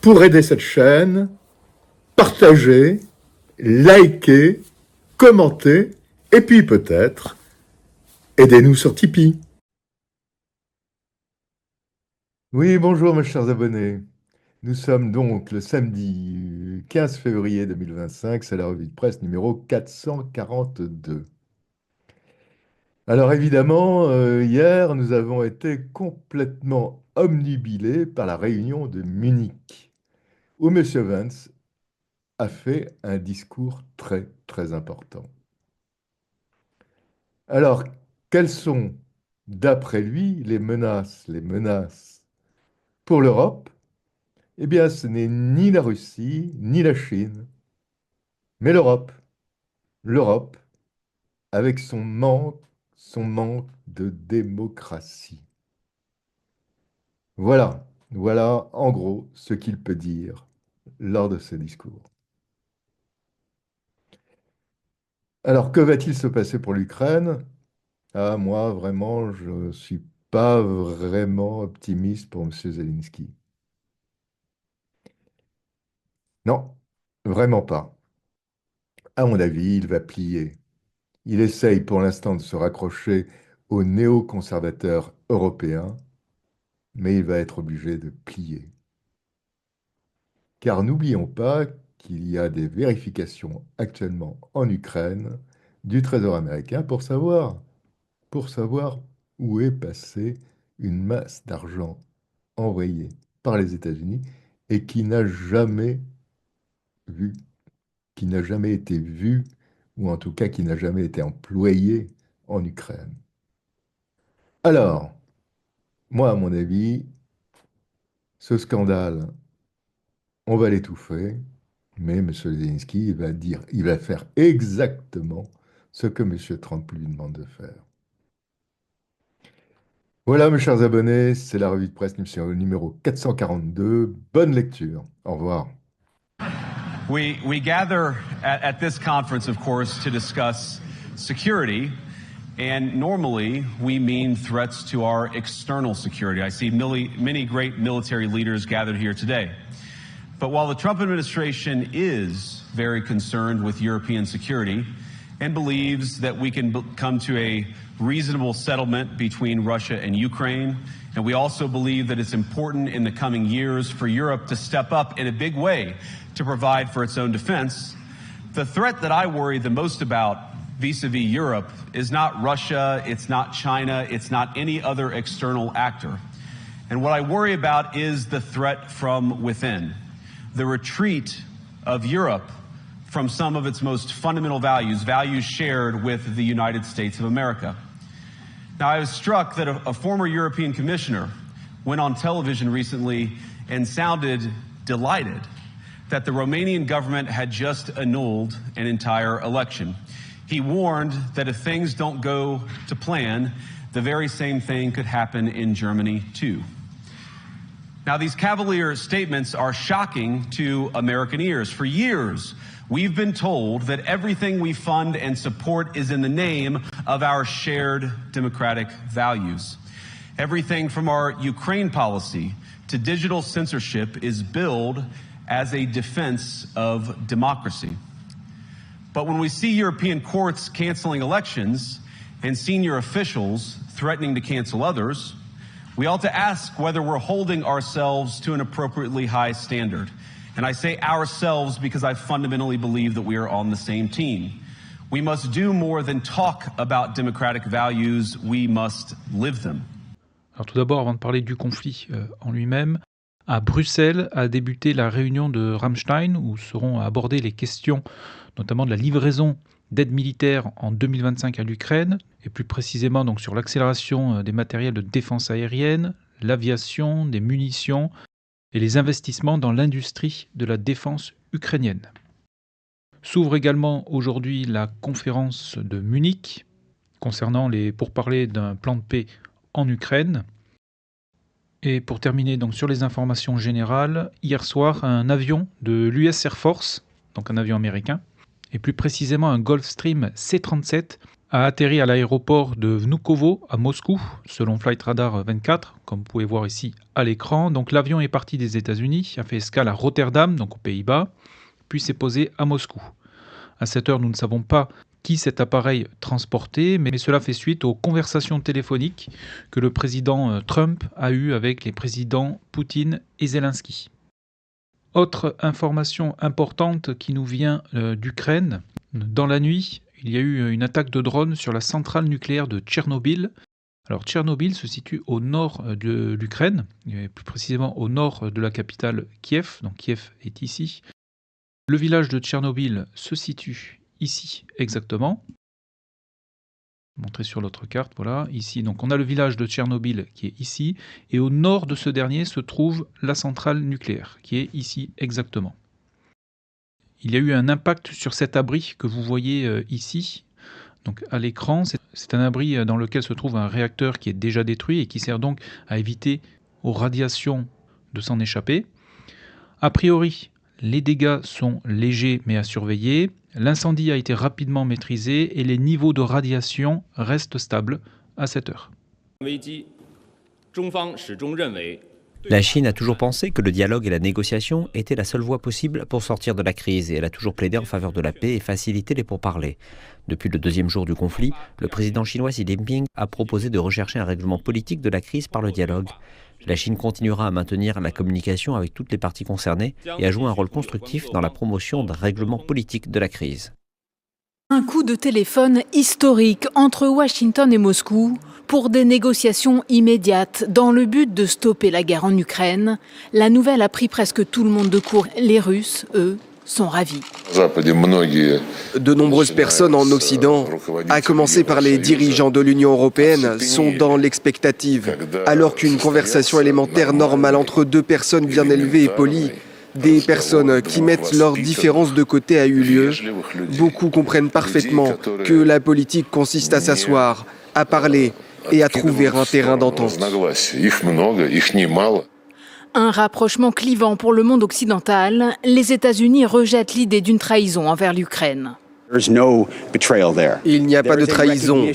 Pour aider cette chaîne, partagez, likez, commentez, et puis peut-être, aidez-nous sur Tipeee. Oui, bonjour mes chers abonnés. Nous sommes donc le samedi 15 février 2025, c'est la revue de presse numéro 442. Alors évidemment, hier, nous avons été complètement omnubilés par la réunion de Munich, où M. Vance a fait un discours très très important. Alors, quelles sont, d'après lui, les menaces pour l'Europe? Eh bien, ce n'est ni la Russie, ni la Chine, mais l'Europe. L'Europe, avec son manque de démocratie. Voilà en gros ce qu'il peut dire lors de ce discours. Alors, que va-t-il se passer pour l'Ukraine? Ah, moi, vraiment, je ne suis pas vraiment optimiste pour M. Zelensky. Non, vraiment pas. À mon avis, il va plier. Il essaye pour l'instant de se raccrocher aux néoconservateurs européens, mais il va être obligé de plier. Car n'oublions pas qu'il y a des vérifications actuellement en Ukraine du Trésor américain pour savoir où est passée une masse d'argent envoyée par les États-Unis et vu, qui n'a jamais été vue, ou en tout cas qui n'a jamais été employée en Ukraine. Alors, moi, à mon avis, ce scandale, on va l'étouffer, mais M. Zelensky il va faire exactement ce que M. Trump lui demande de faire. Voilà, mes chers abonnés, c'est la revue de presse numéro 442. Bonne lecture. Au revoir. We gather at this conference, of course, to discuss security. And normally, we mean threats to our external security. I see many great military leaders gathered here today. But while the Trump administration is very concerned with European security and believes that we can come to a reasonable settlement between Russia and Ukraine, and we also believe that it's important in the coming years for Europe to step up in a big way to provide for its own defense, the threat that I worry the most about vis-a-vis Europe is not Russia, it's not China, it's not any other external actor. And what I worry about is the threat from within, the retreat of Europe from some of its most fundamental values shared with the United States of America. Now, I was struck that a former European commissioner went on television recently and sounded delighted that the Romanian government had just annulled an entire election. He warned that if things don't go to plan, the very same thing could happen in Germany too. Now, these cavalier statements are shocking to American ears. For years, we've been told that everything we fund and support is in the name of our shared democratic values. Everything from our Ukraine policy to digital censorship is billed as a defense of democracy. But when we see European courts canceling elections and senior officials threatening to cancel others, we ought to ask whether we're holding ourselves to an appropriately high standard. And I say ourselves because I fundamentally believe that we are on the same team. We must do more than talk about democratic values, we must live them. Alors tout d'abord, avant de parler du conflit en lui-même, à Bruxelles a débuté la réunion de Ramstein où seront abordées les questions notamment de la livraison d'aide militaire en 2025 à l'Ukraine, et plus précisément donc sur l'accélération des matériels de défense aérienne, l'aviation, des munitions et les investissements dans l'industrie de la défense ukrainienne. S'ouvre également aujourd'hui la conférence de Munich concernant les pourparlers d'un plan de paix en Ukraine. Et pour terminer donc sur les informations générales, hier soir, un avion de l'US Air Force, donc un avion américain, et plus précisément un Gulfstream C-37, a atterri à l'aéroport de Vnukovo à Moscou, selon Flight Radar 24, comme vous pouvez voir ici à l'écran. Donc l'avion est parti des États-Unis, a fait escale à Rotterdam, donc aux Pays-Bas, puis s'est posé à Moscou. À cette heure, nous ne savons pas qui cet appareil transportait, mais cela fait suite aux conversations téléphoniques que le président Trump a eues avec les présidents Poutine et Zelensky. Autre information importante qui nous vient d'Ukraine, dans la nuit, il y a eu une attaque de drone sur la centrale nucléaire de Tchernobyl. Alors Tchernobyl se situe au nord de l'Ukraine, plus précisément au nord de la capitale Kiev, donc Kiev est ici. Le village de Tchernobyl se situe ici exactement. Montré sur l'autre carte, voilà, ici. Donc on a le village de Tchernobyl qui est ici, et au nord de ce dernier se trouve la centrale nucléaire, qui est ici exactement. Il y a eu un impact sur cet abri que vous voyez ici, donc à l'écran. C'est un abri dans lequel se trouve un réacteur qui est déjà détruit et qui sert donc à éviter aux radiations de s'en échapper. A priori, les dégâts sont légers mais à surveiller. L'incendie a été rapidement maîtrisé et les niveaux de radiation restent stables à cette heure. La Chine a toujours pensé que le dialogue et la négociation étaient la seule voie possible pour sortir de la crise et elle a toujours plaidé en faveur de la paix et faciliter les pourparlers. Depuis le deuxième jour du conflit, le président chinois Xi Jinping a proposé de rechercher un règlement politique de la crise par le dialogue. La Chine continuera à maintenir la communication avec toutes les parties concernées et à jouer un rôle constructif dans la promotion d'un règlement politique de la crise. Un coup de téléphone historique entre Washington et Moscou pour des négociations immédiates dans le but de stopper la guerre en Ukraine. La nouvelle a pris presque tout le monde de court. Les Russes, eux, sont ravis. De nombreuses personnes en Occident, à commencer par les dirigeants de l'Union européenne, sont dans l'expectative. Alors qu'une conversation élémentaire normale entre deux personnes bien élevées et polies, des personnes qui mettent leurs différences de côté a eu lieu, beaucoup comprennent parfaitement que la politique consiste à s'asseoir, à parler et à trouver un terrain d'entente. Un rapprochement clivant pour le monde occidental, les États-Unis rejettent l'idée d'une trahison envers l'Ukraine. Il n'y a pas de trahison.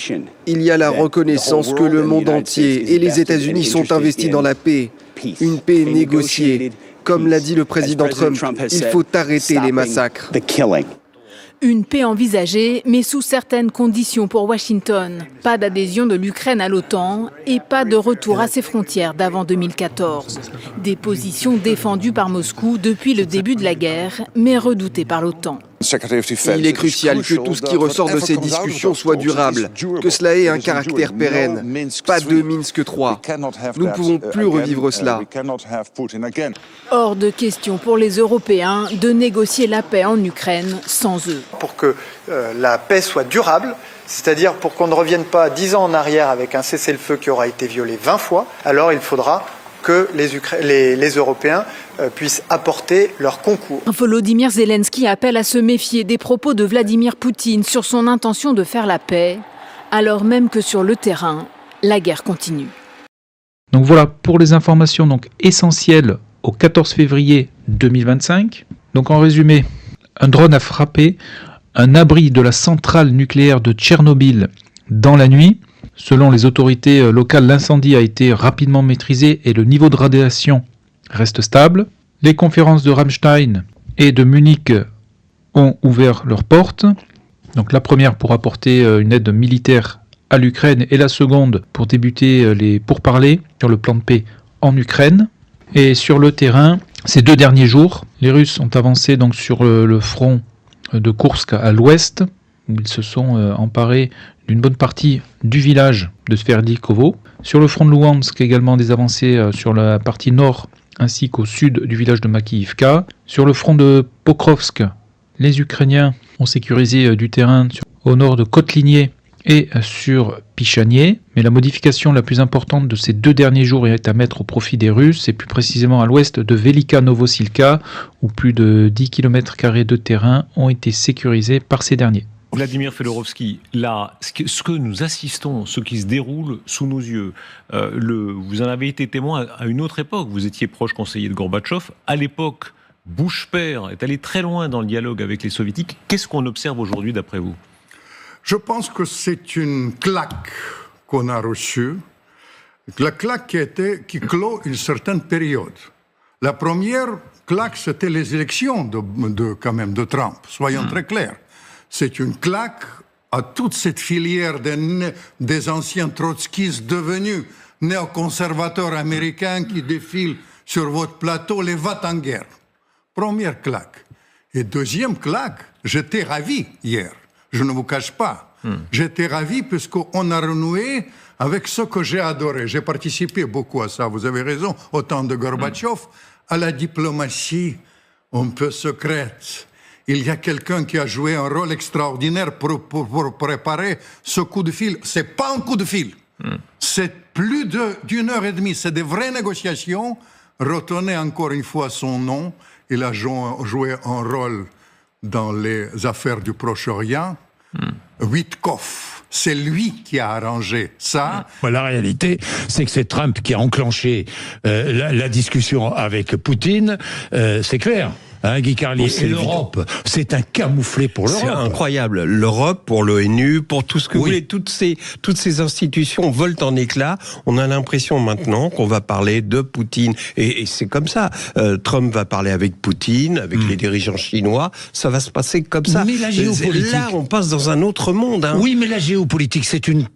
Il y a la reconnaissance que le monde entier et les États-Unis sont investis dans la paix. Une paix négociée. Comme l'a dit le président Trump, il faut arrêter les massacres. Une paix envisagée, mais sous certaines conditions pour Washington. Pas d'adhésion de l'Ukraine à l'OTAN et pas de retour à ses frontières d'avant 2014. Des positions défendues par Moscou depuis le début de la guerre, mais redoutées par l'OTAN. Il est crucial que tout ce qui ressort de ces discussions soit durable, que cela ait un caractère pérenne, pas de Minsk III. Nous ne pouvons plus revivre cela. Hors de question pour les Européens de négocier la paix en Ukraine sans eux. Pour que la paix soit durable, c'est-à-dire pour qu'on ne revienne pas 10 ans en arrière avec un cessez-le-feu qui aura été violé 20 fois, alors il faudra que les Européens puissent apporter leur concours. Volodymyr Zelensky appelle à se méfier des propos de Vladimir Poutine sur son intention de faire la paix, alors même que sur le terrain, la guerre continue. Donc voilà pour les informations donc essentielles au 14 février 2025. Donc en résumé, un drone a frappé un abri de la centrale nucléaire de Tchernobyl dans la nuit. Selon les autorités locales, l'incendie a été rapidement maîtrisé et le niveau de radiation reste stable. Les conférences de Ramstein et de Munich ont ouvert leurs portes. Donc la première pour apporter une aide militaire à l'Ukraine et la seconde pour débuter les pourparlers sur le plan de paix en Ukraine. Et sur le terrain, ces 2 derniers jours, les Russes ont avancé donc sur le front de Koursk à l'ouest, où ils se sont emparés d'une bonne partie du village de Sverdlikovo. Sur le front de Louhansk, également des avancées sur la partie nord ainsi qu'au sud du village de Makiivka. Sur le front de Pokrovsk, les Ukrainiens ont sécurisé du terrain au nord de Kotlinier et sur Pichanier. Mais la modification la plus importante de ces 2 derniers jours est à mettre au profit des Russes, et plus précisément à l'ouest de Velika Novosilka, où plus de 10 km² de terrain ont été sécurisés par ces derniers. Vladimir Fedorovski, là, ce que nous assistons, ce qui se déroule sous nos yeux, vous en avez été témoin à une autre époque. Vous étiez proche conseiller de Gorbatchev. À l'époque, Bush père est allé très loin dans le dialogue avec les soviétiques. Qu'est-ce qu'on observe aujourd'hui d'après vous ? Je pense que c'est une claque qu'on a reçue, la claque qui clôt une certaine période. La première claque, c'était les élections de Trump, soyons très clairs. C'est une claque à toute cette filière des anciens trotskistes devenus néoconservateurs américains qui défilent sur votre plateau, les va-t-en-guerre. Première claque. Et deuxième claque, j'étais ravi hier. Je ne vous cache pas. J'étais ravi puisqu'on a renoué avec ce que j'ai adoré. J'ai participé beaucoup à ça, vous avez raison, au temps de Gorbatchev, à la diplomatie un peu secrète. Il y a quelqu'un qui a joué un rôle extraordinaire pour préparer ce coup de fil. C'est pas un coup de fil. C'est plus d'une heure et demie. C'est des vraies négociations. Retenez encore une fois son nom. Il a joué un rôle dans les affaires du Proche-Orient. Witkoff, c'est lui qui a arrangé ça. La réalité, c'est que c'est Trump qui a enclenché la discussion avec Poutine. C'est clair. Guy Carlier, et l'Europe, c'est un camouflet pour l'Europe. C'est incroyable. L'Europe, pour l'ONU, pour tout ce que vous voulez, toutes ces institutions volent en éclats. On a l'impression maintenant qu'on va parler de Poutine. Et c'est comme ça. Trump va parler avec Poutine, avec les dirigeants chinois. Ça va se passer comme ça. Mais la géopolitique... Là, on passe dans un autre monde. Oui, mais la géopolitique, c'est une...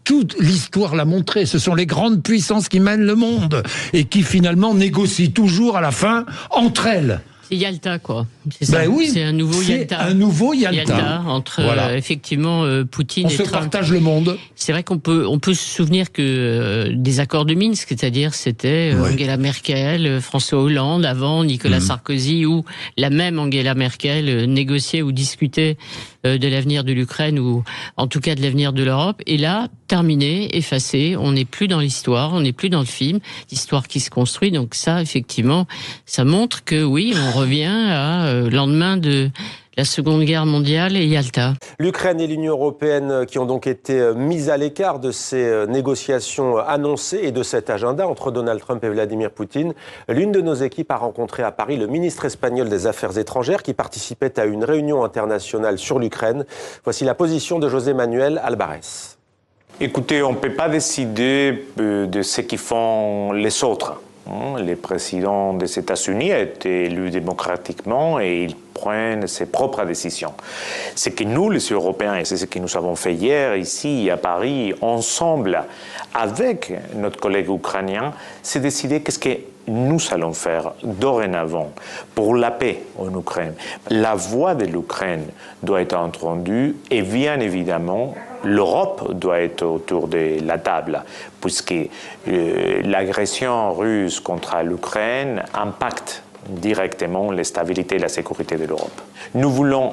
Toute l'histoire l'a montré, ce sont les grandes puissances qui mènent le monde et qui finalement négocient toujours à la fin entre elles. C'est Yalta, quoi. C'est ça. Oui, c'est un nouveau Yalta. C'est un nouveau Yalta. Entre effectivement Poutine et Trump. On se partage le monde. C'est vrai qu'on peut se souvenir que des accords de Minsk, c'est-à-dire c'était Angela Merkel, François Hollande, avant Nicolas Sarkozy, où la même Angela Merkel négociait ou discutait de l'avenir de l'Ukraine ou en tout cas de l'avenir de l'Europe. Et là, terminé, effacé, on n'est plus dans l'histoire, on n'est plus dans le film, l'histoire qui se construit. Donc ça, effectivement, ça montre que oui, on revient à lendemain de la Seconde Guerre mondiale et Yalta. L'Ukraine et l'Union européenne qui ont donc été mises à l'écart de ces négociations annoncées et de cet agenda entre Donald Trump et Vladimir Poutine. L'une de nos équipes a rencontré à Paris le ministre espagnol des Affaires étrangères qui participait à une réunion internationale sur l'Ukraine. Voici la position de José Manuel Alvarez. Écoutez, on ne peut pas décider de ce qu'ils font les autres. Le président des États-Unis a été élu démocratiquement et il prend ses propres décisions. Ce que nous, les Européens, et c'est ce que nous avons fait hier ici à Paris, ensemble avec notre collègue ukrainien, c'est décider qu'est-ce que nous allons faire dorénavant pour la paix en Ukraine. La voix de l'Ukraine doit être entendue et bien évidemment, l'Europe doit être autour de la table, puisque l'agression russe contre l'Ukraine impacte directement la stabilité et la sécurité de l'Europe. Nous voulons,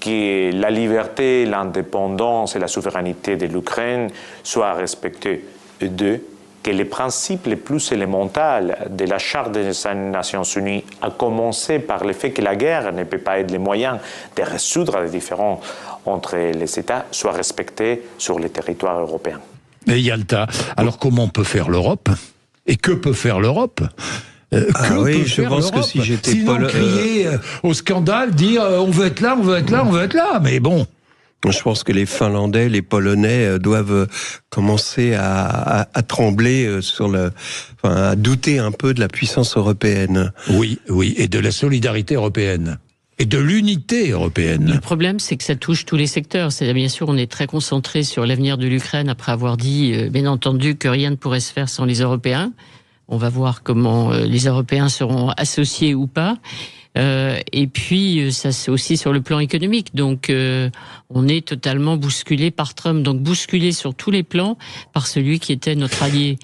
que la liberté, l'indépendance et la souveraineté de l'Ukraine soient respectées, et deux, que les principes les plus élémentaires de la Charte des Nations Unies, à commencer par le fait que la guerre ne peut pas être le moyen de résoudre les différends entre les États, soient respectés sur le territoire européen. Et Yalta, alors comment peut faire l'Europe ? Et que peut faire l'Europe ? Je pense que si j'étais Sinon crier au scandale, dire on veut être là, on veut être là, on veut être là, mais bon. Je pense que les Finlandais, les Polonais doivent commencer à trembler à douter un peu de la puissance européenne. Oui, et de la solidarité européenne. Et de l'unité européenne. Le problème, c'est que ça touche tous les secteurs. C'est-à-dire, bien sûr, on est très concentré sur l'avenir de l'Ukraine après avoir dit, bien entendu, que rien ne pourrait se faire sans les Européens. On va voir comment les Européens seront associés ou pas. Et puis, ça c'est aussi sur le plan économique. Donc, on est totalement bousculé par Trump. Donc, bousculé sur tous les plans par celui qui était notre allié.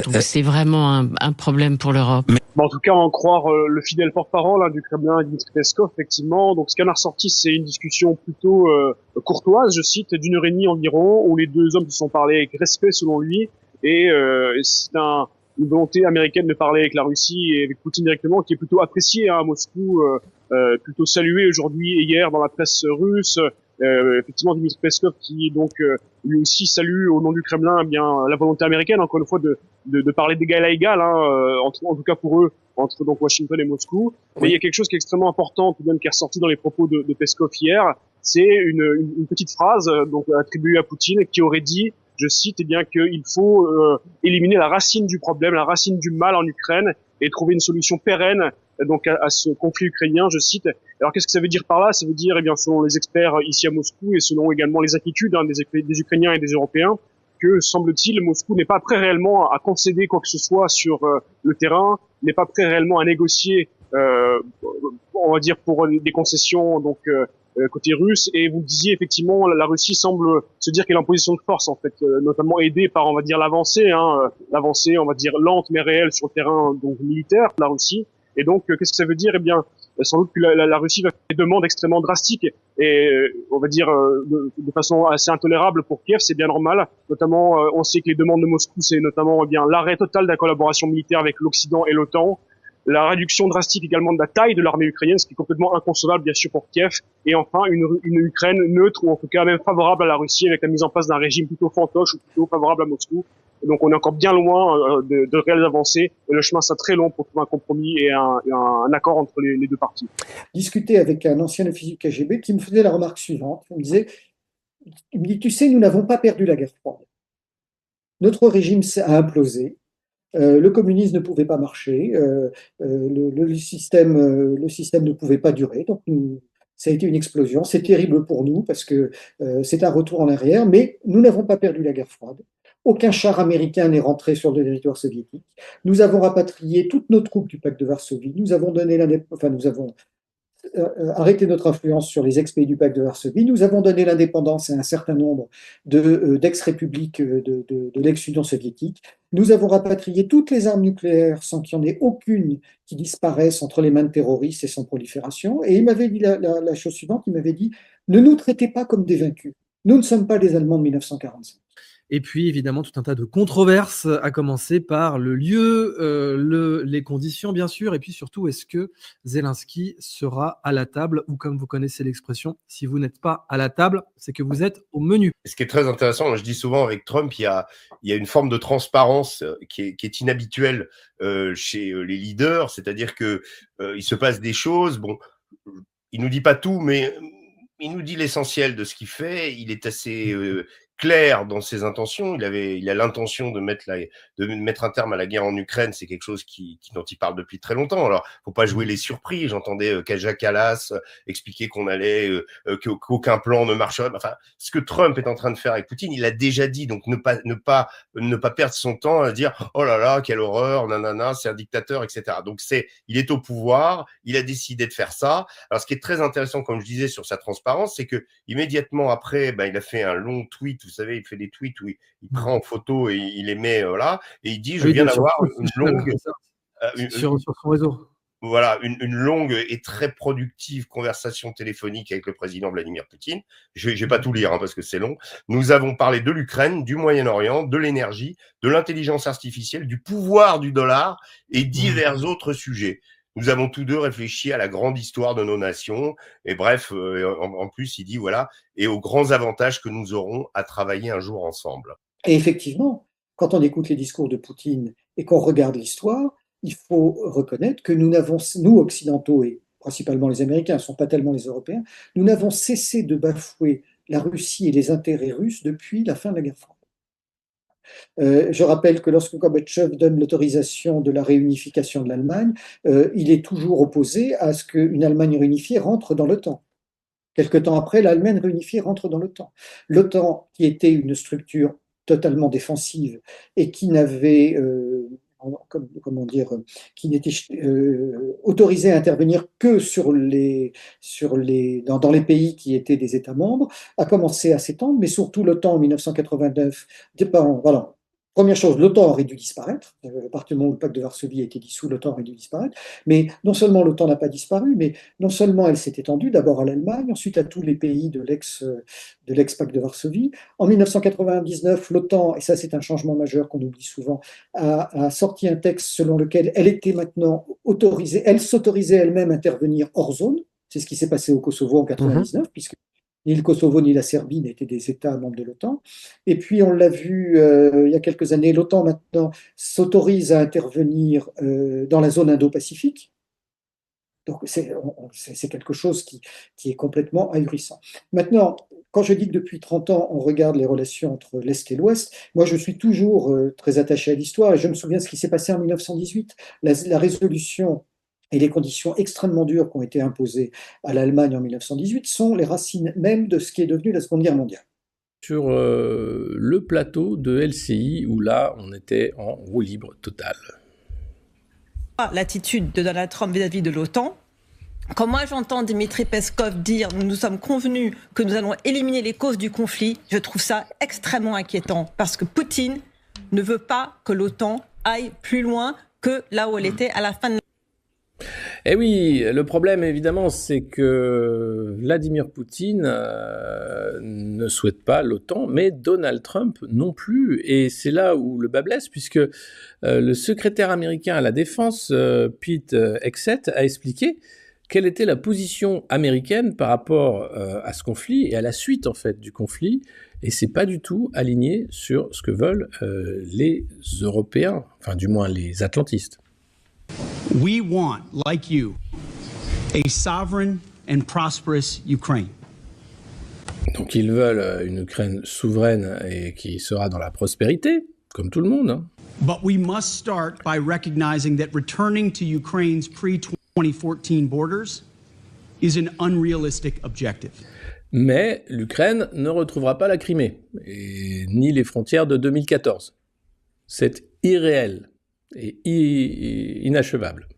Donc, c'est vraiment un problème pour l'Europe. En tout cas, en croire le fidèle porte-parole du Kremlin, Dmitry Peskov, effectivement. Donc, ce qu'on a ressorti, c'est une discussion plutôt courtoise, je cite, d'une heure et demie environ, où les deux hommes se sont parlé avec respect, selon lui. Et c'est une volonté américaine de parler avec la Russie et avec Poutine directement, qui est plutôt appréciée à Moscou, plutôt saluée aujourd'hui et hier dans la presse russe. Effectivement, Dmitry Peskov qui donc lui aussi salue au nom du Kremlin la volonté américaine, encore une fois, de parler d'égal à égal, en tout cas pour eux, entre donc Washington et Moscou. Mais il y a quelque chose qui est extrêmement important, qui est ressorti dans les propos de Peskov hier, c'est une petite phrase donc attribuée à Poutine qui aurait dit, je cite, eh bien qu'il faut éliminer la racine du problème, la racine du mal en Ukraine et trouver une solution pérenne donc à ce conflit ukrainien, je cite. Alors qu'est-ce que ça veut dire par là? Ça veut dire, eh bien, selon les experts ici à Moscou et selon également les inquiétudes des Ukrainiens et des Européens, que semble-t-il Moscou n'est pas prêt réellement à concéder quoi que ce soit sur le terrain, n'est pas prêt réellement à négocier, on va dire pour des concessions donc côté russe. Et vous disiez effectivement, la Russie semble se dire qu'elle est en position de force en fait, notamment aidée par on va dire l'avancée, l'avancée on va dire lente mais réelle sur le terrain donc militaire de la Russie. Et donc qu'est-ce que ça veut dire? Eh bien sans doute que la Russie va faire des demandes extrêmement drastiques et on va dire de façon assez intolérable pour Kiev, c'est bien normal. Notamment, on sait que les demandes de Moscou, c'est notamment eh bien l'arrêt total de la collaboration militaire avec l'Occident et l'OTAN, la réduction drastique également de la taille de l'armée ukrainienne, ce qui est complètement inconcevable bien sûr pour Kiev, et enfin une Ukraine neutre ou en tout cas même favorable à la Russie avec la mise en place d'un régime plutôt fantoche ou plutôt favorable à Moscou. Et donc on est encore bien loin de réelles avancées et le chemin sera très long pour trouver un compromis et un accord entre les deux parties. Discuter avec un ancien officier du KGB qui me faisait la remarque suivante, il me dit, tu sais, nous n'avons pas perdu la guerre froide. Notre régime a implosé. Le communisme ne pouvait pas marcher, le système ne pouvait pas durer, donc ça a été une explosion. C'est terrible pour nous parce que c'est un retour en arrière, mais nous n'avons pas perdu la guerre froide. Aucun char américain n'est rentré sur le territoire soviétique. Nous avons rapatrié toutes nos troupes du pacte de Varsovie. Nous avons arrêté notre influence sur les ex-pays du pacte de Varsovie. Nous avons donné l'indépendance à un certain nombre d'ex-républiques de l'ex-Union soviétique. Nous avons rapatrié toutes les armes nucléaires sans qu'il n'y en ait aucune qui disparaisse entre les mains de terroristes et sans prolifération. Et il m'avait dit la chose suivante, il m'avait dit « Ne nous traitez pas comme des vaincus. Nous ne sommes pas les Allemands de 1945. » Et puis, évidemment, tout un tas de controverses, à commencer par le lieu, les conditions, bien sûr, et puis surtout, est-ce que Zelensky sera à la table, ou comme vous connaissez l'expression, si vous n'êtes pas à la table, c'est que vous êtes au menu. Ce qui est très intéressant, je dis souvent avec Trump, il y a une forme de transparence qui est inhabituelle chez les leaders, c'est-à-dire que il se passe des choses, bon, il nous dit pas tout, mais il nous dit l'essentiel de ce qu'il fait, il est assez clair dans ses intentions. Il a l'intention de mettre un terme à la guerre en Ukraine. C'est quelque chose dont il parle depuis très longtemps. Alors, faut pas jouer les surpris. J'entendais Kaja Kallas expliquer qu'aucun plan ne marcherait. Enfin, ce que Trump est en train de faire avec Poutine, il l'a déjà dit. Donc, ne pas perdre son temps à dire oh là là, quelle horreur, nanana, c'est un dictateur, etc. Donc, il est au pouvoir. Il a décidé de faire ça. Alors, ce qui est très intéressant, comme je disais, sur sa transparence, c'est que immédiatement après, il a fait un long tweet. Vous savez, il fait des tweets où il prend en photo et il les met là, et il dit je viens d'avoir une longue sur son réseau. Voilà, une longue et très productive conversation téléphonique avec le président Vladimir Poutine. Je vais pas tout lire parce que c'est long. Nous avons parlé de l'Ukraine, du Moyen-Orient, de l'énergie, de l'intelligence artificielle, du pouvoir du dollar et divers autres sujets. Nous avons tous deux réfléchi à la grande histoire de nos nations. Et bref, en plus, il dit, voilà, et aux grands avantages que nous aurons à travailler un jour ensemble. Et effectivement, quand on écoute les discours de Poutine et qu'on regarde l'histoire, il faut reconnaître que nous occidentaux, et principalement les Américains, ne sont pas tellement les Européens, nous n'avons cessé de bafouer la Russie et les intérêts russes depuis la fin de la guerre froide. Je rappelle que lorsque Gorbatchev donne l'autorisation de la réunification de l'Allemagne, il est toujours opposé à ce qu'une Allemagne réunifiée rentre dans l'OTAN. Quelque temps après, l'Allemagne réunifiée rentre dans l'OTAN. L'OTAN, qui était une structure totalement défensive et qui n'avait, qui n'était autorisée à intervenir que dans les pays qui étaient des États membres, a commencé à s'étendre, mais surtout l'OTAN en 1989. Voilà. Première chose, l'OTAN aurait dû disparaître. À partir du moment où le pacte de Varsovie a été dissous, l'OTAN aurait dû disparaître. Mais non seulement l'OTAN n'a pas disparu, mais non seulement elle s'est étendue, d'abord à l'Allemagne, ensuite à tous les pays de l'ex-pacte de Varsovie. En 1999, l'OTAN, et ça c'est un changement majeur qu'on oublie souvent, a sorti un texte selon lequel elle était maintenant autorisée, elle s'autorisait elle-même à intervenir hors zone. C'est ce qui s'est passé au Kosovo en 1999, puisque ni le Kosovo ni la Serbie n'étaient des États membres de l'OTAN. Et puis, on l'a vu il y a quelques années, l'OTAN maintenant s'autorise à intervenir dans la zone Indo-Pacifique. Donc c'est quelque chose qui est complètement ahurissant. Maintenant, quand je dis que depuis 30 ans, on regarde les relations entre l'Est et l'Ouest, moi je suis toujours très attaché à l'histoire et je me souviens de ce qui s'est passé en 1918. La résolution et les conditions extrêmement dures qui ont été imposées à l'Allemagne en 1918 sont les racines même de ce qui est devenu la Seconde Guerre mondiale. Sur le plateau de LCI, où là, on était en roue libre totale. L'attitude de Donald Trump vis-à-vis de l'OTAN, quand moi j'entends Dmitry Peskov dire « nous sommes convenus que nous allons éliminer les causes du conflit », je trouve ça extrêmement inquiétant, parce que Poutine ne veut pas que l'OTAN aille plus loin que là où elle était à la fin de. Eh oui, le problème évidemment, c'est que Vladimir Poutine ne souhaite pas l'OTAN, mais Donald Trump non plus. Et c'est là où le bât blesse, puisque le secrétaire américain à la Défense, Pete Hegseth, a expliqué quelle était la position américaine par rapport à ce conflit et à la suite en fait du conflit. Et c'est pas du tout aligné sur ce que veulent les Européens, enfin du moins les atlantistes. We want, like you, a sovereign and prosperous Ukraine. Donc ils veulent une Ukraine souveraine et qui sera dans la prospérité, comme tout le monde. Hein. But we must start by recognizing that returning to Ukraine's pre-2014 borders is an unrealistic objective. Mais l'Ukraine ne retrouvera pas la Crimée, et ni les frontières de 2014. C'est irréel et inachevable.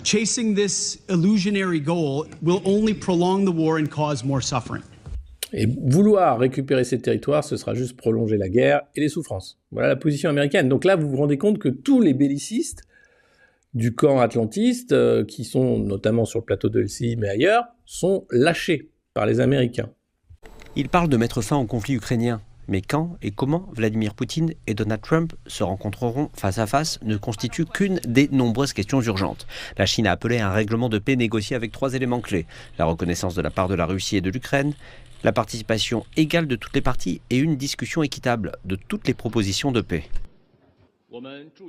Chasing this illusionary goal will only prolong the war and cause more suffering. Et vouloir récupérer ces territoires, ce sera juste prolonger la guerre et les souffrances. Voilà la position américaine. Donc là, vous vous rendez compte que tous les bellicistes du camp atlantiste, qui sont notamment sur le plateau de LCI, mais ailleurs, sont lâchés par les Américains. Il parle de mettre fin au conflit ukrainien. Mais quand et comment Vladimir Poutine et Donald Trump se rencontreront face à face ne constitue qu'une des nombreuses questions urgentes. La Chine a appelé à un règlement de paix négocié avec 3 éléments clés. La reconnaissance de la part de la Russie et de l'Ukraine, la participation égale de toutes les parties et une discussion équitable de toutes les propositions de paix.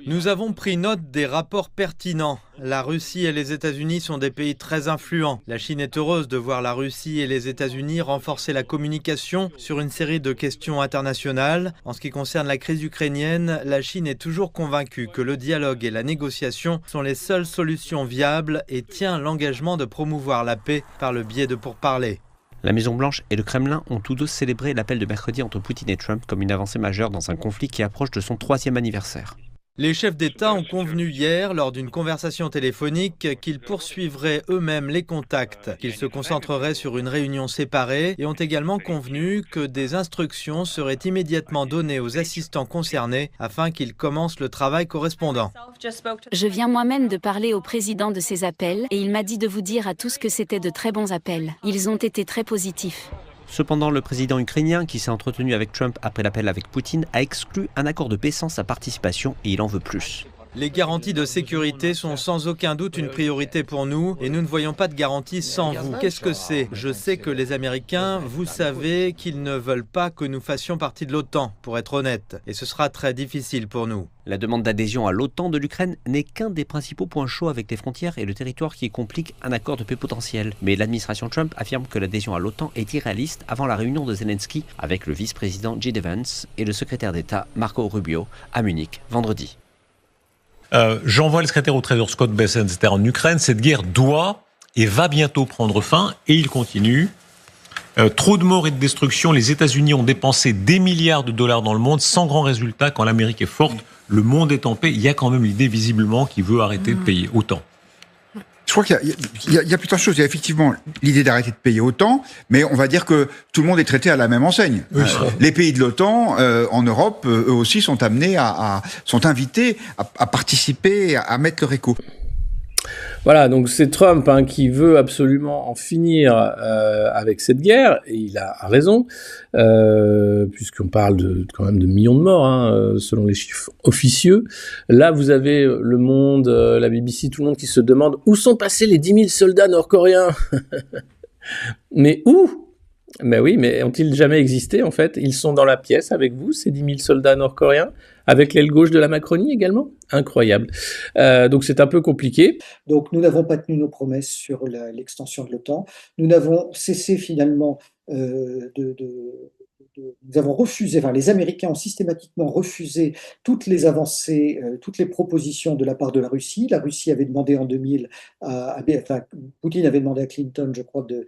Nous avons pris note des rapports pertinents. La Russie et les États-Unis sont des pays très influents. La Chine est heureuse de voir la Russie et les États-Unis renforcer la communication sur une série de questions internationales. En ce qui concerne la crise ukrainienne, la Chine est toujours convaincue que le dialogue et la négociation sont les seules solutions viables et tient l'engagement de promouvoir la paix par le biais de pourparlers. La Maison-Blanche et le Kremlin ont tous deux célébré l'appel de mercredi entre Poutine et Trump comme une avancée majeure dans un conflit qui approche de son 3e anniversaire. Les chefs d'État ont convenu hier, lors d'une conversation téléphonique, qu'ils poursuivraient eux-mêmes les contacts, qu'ils se concentreraient sur une réunion séparée et ont également convenu que des instructions seraient immédiatement données aux assistants concernés afin qu'ils commencent le travail correspondant. Je viens moi-même de parler au président de ces appels et il m'a dit de vous dire à tous que c'était de très bons appels. Ils ont été très positifs. Cependant, le président ukrainien, qui s'est entretenu avec Trump après l'appel avec Poutine, a exclu un accord de paix sans sa participation et il en veut plus. Les garanties de sécurité sont sans aucun doute une priorité pour nous et nous ne voyons pas de garantie sans vous. Qu'est-ce que c'est ? Je sais que les Américains, vous savez qu'ils ne veulent pas que nous fassions partie de l'OTAN, pour être honnête, et ce sera très difficile pour nous. La demande d'adhésion à l'OTAN de l'Ukraine n'est qu'un des principaux points chauds avec les frontières et le territoire qui complique un accord de paix potentiel. Mais l'administration Trump affirme que l'adhésion à l'OTAN est irréaliste avant la réunion de Zelensky avec le vice-président J.D. Vance et le secrétaire d'État Marco Rubio à Munich vendredi. J'envoie le secrétaire au Trésor Scott Bessent, c'était en Ukraine. Cette guerre doit et va bientôt prendre fin. Et il continue. Trop de morts et de destruction. Les États-Unis ont dépensé des milliards de dollars dans le monde sans grand résultat. Quand l'Amérique est forte, le monde est en paix. Il y a quand même l'idée visiblement qui veut arrêter de payer autant. Je crois qu'il y a plusieurs choses. Il y a effectivement l'idée d'arrêter de payer autant, mais on va dire que tout le monde est traité à la même enseigne. Oui, les pays de l'OTAN, en Europe, eux aussi sont amenés sont invités à participer, à mettre leur écho. Voilà, donc c'est Trump qui veut absolument en finir avec cette guerre, et il a raison, puisqu'on parle quand même de millions de morts, selon les chiffres officieux. Là, vous avez Le Monde, la BBC, tout le monde qui se demande où sont passés les 10 000 soldats nord-coréens. Mais où ? Mais oui, mais ont-ils jamais existé en fait? Ils sont dans la pièce avec vous, ces 10 000 soldats nord-coréens, avec l'aile gauche de la Macronie également? Incroyable. Donc c'est un peu compliqué. Donc nous n'avons pas tenu nos promesses sur l'extension de l'OTAN. Nous n'avons cessé finalement nous avons refusé, enfin les Américains ont systématiquement refusé toutes les avancées, toutes les propositions de la part de la Russie. La Russie avait demandé en 2000, enfin Poutine avait demandé à Clinton, je crois que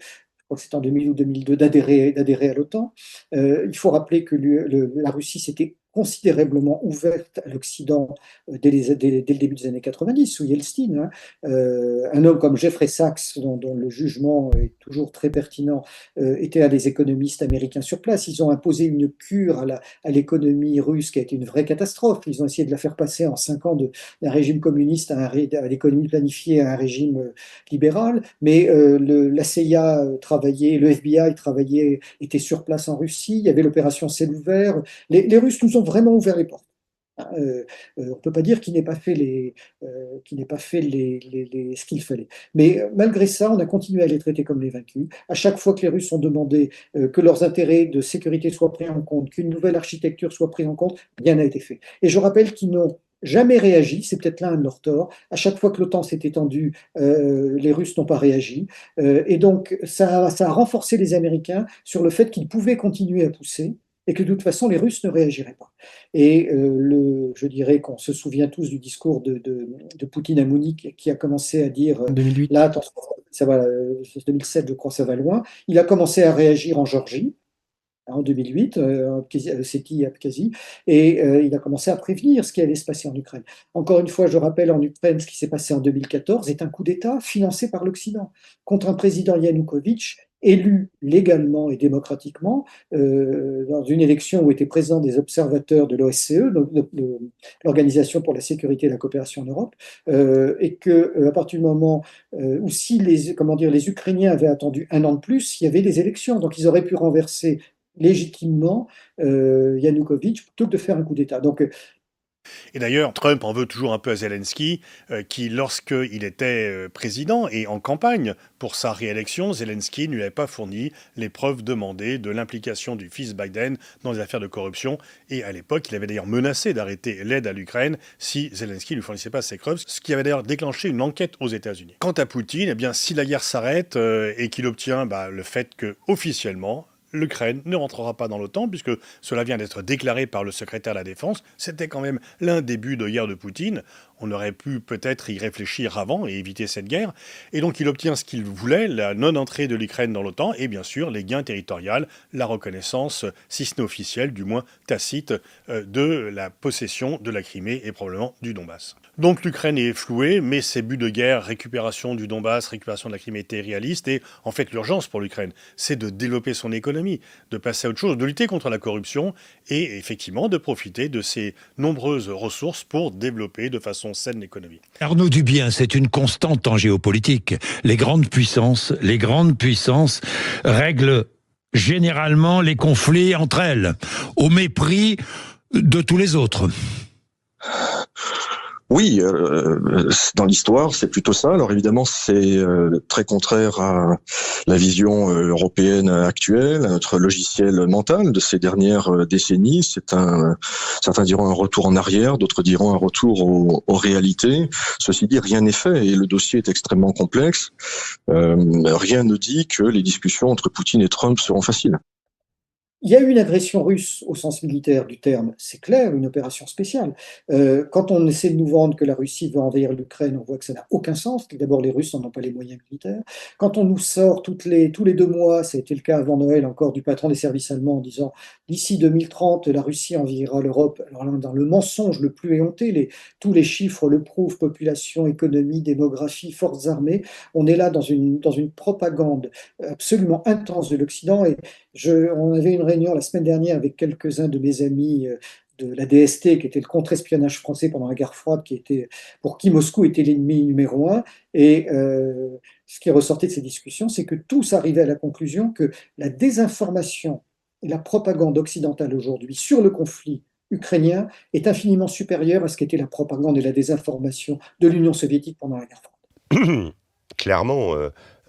c'était en 2000 ou 2002, d'adhérer à l'OTAN. Il faut rappeler que la Russie s'était considérablement ouverte à l'Occident dès le début des années 90, sous Yeltsin. Un homme comme Jeffrey Sachs, dont le jugement est toujours très pertinent, était un des économistes américains sur place. Ils ont imposé une cure à l'économie russe qui a été une vraie catastrophe. Ils ont essayé de la faire passer en 5 ans d'un régime communiste à l'économie planifiée à un régime libéral. Mais la CIA travaillait, le FBI travaillait, était sur place en Russie. Il y avait l'opération Ciel ouvert. Les Russes nous ont vraiment ouvert les portes. On ne peut pas dire qu'il n'ait pas fait ce qu'il fallait. Mais malgré ça, on a continué à les traiter comme les vaincus. À chaque fois que les Russes ont demandé que leurs intérêts de sécurité soient pris en compte, qu'une nouvelle architecture soit prise en compte, rien n'a été fait. Et je rappelle qu'ils n'ont jamais réagi, c'est peut-être là un de leurs torts. À chaque fois que l'OTAN s'est étendue, les Russes n'ont pas réagi. Et donc, ça a renforcé les Américains sur le fait qu'ils pouvaient continuer à pousser et que de toute façon, les Russes ne réagiraient pas. Et je dirais qu'on se souvient tous du discours de Poutine à Munich qui a commencé à dire 2008. Là, attention, ça va, 2007, je crois, ça va loin. Il a commencé à réagir en Géorgie, en 2008, Séti et Abkhazie, et il a commencé à prévenir ce qui allait se passer en Ukraine. Encore une fois, je rappelle, en Ukraine, ce qui s'est passé en 2014 est un coup d'État financé par l'Occident contre un président Yanukovych élu légalement et démocratiquement dans une élection où étaient présents des observateurs de l'OSCE, l'Organisation pour la sécurité et la coopération en Europe, et que à partir du moment où si les Ukrainiens avaient attendu 1 an de plus, il y avait des élections, donc ils auraient pu renverser légitimement Yanukovych plutôt que de faire un coup d'État. Donc et d'ailleurs, Trump en veut toujours un peu à Zelensky, qui, lorsqu'il était président et en campagne pour sa réélection, Zelensky ne lui avait pas fourni les preuves demandées de l'implication du fils Biden dans les affaires de corruption. Et à l'époque, il avait d'ailleurs menacé d'arrêter l'aide à l'Ukraine si Zelensky ne lui fournissait pas ces preuves, ce qui avait d'ailleurs déclenché une enquête aux États-Unis. Quant à Poutine, eh bien, si la guerre s'arrête et qu'il obtient le fait que, officiellement, l'Ukraine ne rentrera pas dans l'OTAN, puisque cela vient d'être déclaré par le secrétaire de la Défense. C'était quand même l'un des buts de guerre de Poutine. On aurait pu peut-être y réfléchir avant et éviter cette guerre. Et donc il obtient ce qu'il voulait, la non-entrée de l'Ukraine dans l'OTAN, et bien sûr les gains territoriaux, la reconnaissance, si ce n'est officielle, du moins tacite, de la possession de la Crimée et probablement du Donbass. Donc l'Ukraine est flouée, mais ses buts de guerre, récupération du Donbass, récupération de la Crimée, étaient réalistes. Et en fait, l'urgence pour l'Ukraine, c'est de développer son économie, de passer à autre chose, de lutter contre la corruption et effectivement de profiter de ces nombreuses ressources pour développer de façon saine l'économie. Arnaud Dubien, c'est une constante en géopolitique. Les grandes puissances règlent généralement les conflits entre elles, au mépris de tous les autres. Oui, dans l'histoire, c'est plutôt ça. Alors évidemment, c'est très contraire à la vision européenne actuelle, à notre logiciel mental de ces dernières décennies. Certains diront un retour en arrière, d'autres diront un retour aux réalités. Ceci dit, rien n'est fait et le dossier est extrêmement complexe. Rien ne dit que les discussions entre Poutine et Trump seront faciles. Il y a eu une agression russe au sens militaire du terme, c'est clair, une opération spéciale. Quand on essaie de nous vendre que la Russie veut envahir l'Ukraine, on voit que ça n'a aucun sens. D'abord, les Russes n'en ont pas les moyens militaires. Quand on nous sort tous les 2 mois, ça a été le cas avant Noël encore, du patron des services allemands en disant d'ici 2030, la Russie envahira l'Europe. Alors là, dans le mensonge le plus éhonté, tous les chiffres le prouvent, population, économie, démographie, forces armées. On est là dans une propagande absolument intense de l'Occident. Et on avait une réunion la semaine dernière avec quelques-uns de mes amis de la DST, qui était le contre-espionnage français pendant la guerre froide, pour qui Moscou était l'ennemi numéro 1. Et ce qui est ressorti de ces discussions, c'est que tous arrivaient à la conclusion que la désinformation et la propagande occidentale aujourd'hui sur le conflit ukrainien est infiniment supérieure à ce qu'était la propagande et la désinformation de l'Union soviétique pendant la guerre froide. Clairement,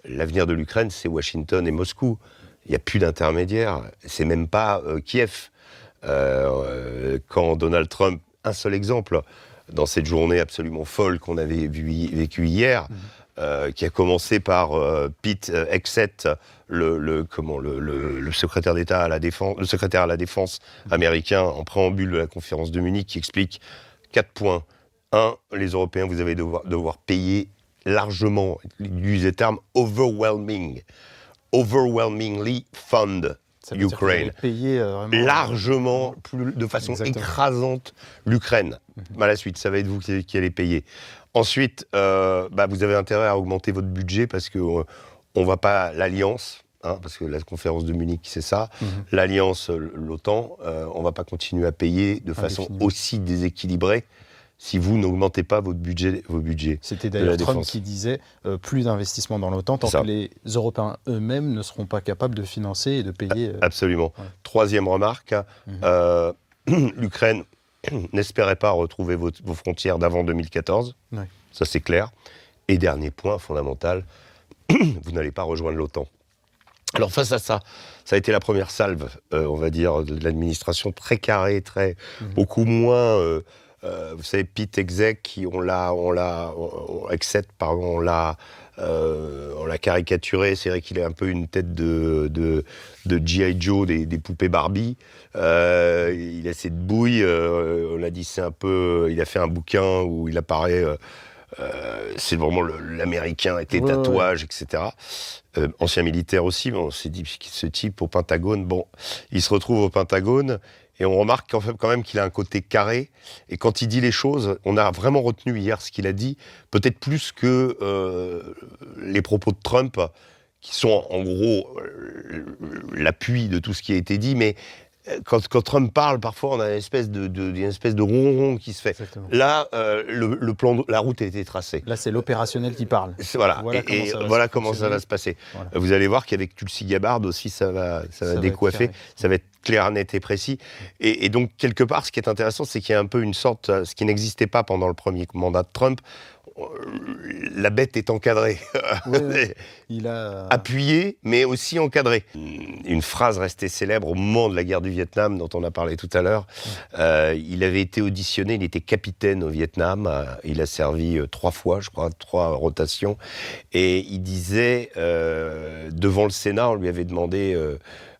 l'avenir de l'Ukraine, c'est Washington et Moscou. Il n'y a plus d'intermédiaire. C'est même pas Kiev. Quand Donald Trump, un seul exemple, dans cette journée absolument folle qu'on avait vécue hier, qui a commencé par Pete Hegseth, le secrétaire d'État à la défense, le secrétaire à la défense américain en préambule de la conférence de Munich, qui explique 4 points. 1, les Européens, vous allez devoir payer largement, il use le terme overwhelmingly fund Ukraine. Largement, de façon écrasante, l'Ukraine. À la suite, ça va être vous qui allez payer. Ensuite, vous avez intérêt à augmenter votre budget parce qu'on ne va pas l'Alliance, parce que la conférence de Munich, c'est ça. L'Alliance, l'OTAN, on ne va pas continuer à payer de façon aussi déséquilibrée si vous n'augmentez pas vos budgets. C'était d'ailleurs Trump qui disait plus d'investissement dans l'OTAN tant que les Européens eux-mêmes ne seront pas capables de financer et de payer. Absolument. Ouais. Troisième remarque, l'Ukraine n'espérait pas retrouver vos frontières d'avant 2014. Ouais. Ça, c'est clair. Et dernier point fondamental, vous n'allez pas rejoindre l'OTAN. Alors face à ça, ça a été la première salve, on va dire, de l'administration, très carrée, beaucoup moins... vous savez, Pete Hegseth, on l'a caricaturé. C'est vrai qu'il a un peu une tête de G.I. Joe, des poupées Barbie. Il a cette bouille. On a dit c'est un peu. Il a fait un bouquin où il apparaît. C'est vraiment l'américain avec les tatouages, etc. Ancien militaire aussi. On s'est dit ce type au Pentagone. Bon, il se retrouve au Pentagone. Et on remarque quand même qu'il a un côté carré. Et quand il dit les choses, on a vraiment retenu hier ce qu'il a dit, peut-être plus que les propos de Trump, qui sont en gros l'appui de tout ce qui a été dit. Mais quand Trump parle, parfois on a une espèce de ronron qui se fait. Exactement. Là, le plan, la route a été tracée. Là, c'est l'opérationnel qui parle. Voilà comment ça va se passer. Voilà. Vous allez voir qu'avec Tulsi Gabbard aussi, ça va décoiffer. Ça va être clair, net et précis. Et donc, quelque part, ce qui est intéressant, c'est qu'il y a un peu une sorte, ce qui n'existait pas pendant le premier mandat de Trump, la bête est encadrée. Il a appuyé, mais aussi encadré. Une phrase restée célèbre au moment de la guerre du Vietnam, dont on a parlé tout à l'heure. Il avait été auditionné, il était capitaine au Vietnam. Il a servi 3 fois, je crois, 3 rotations. Et il disait, devant le Sénat, on lui avait demandé...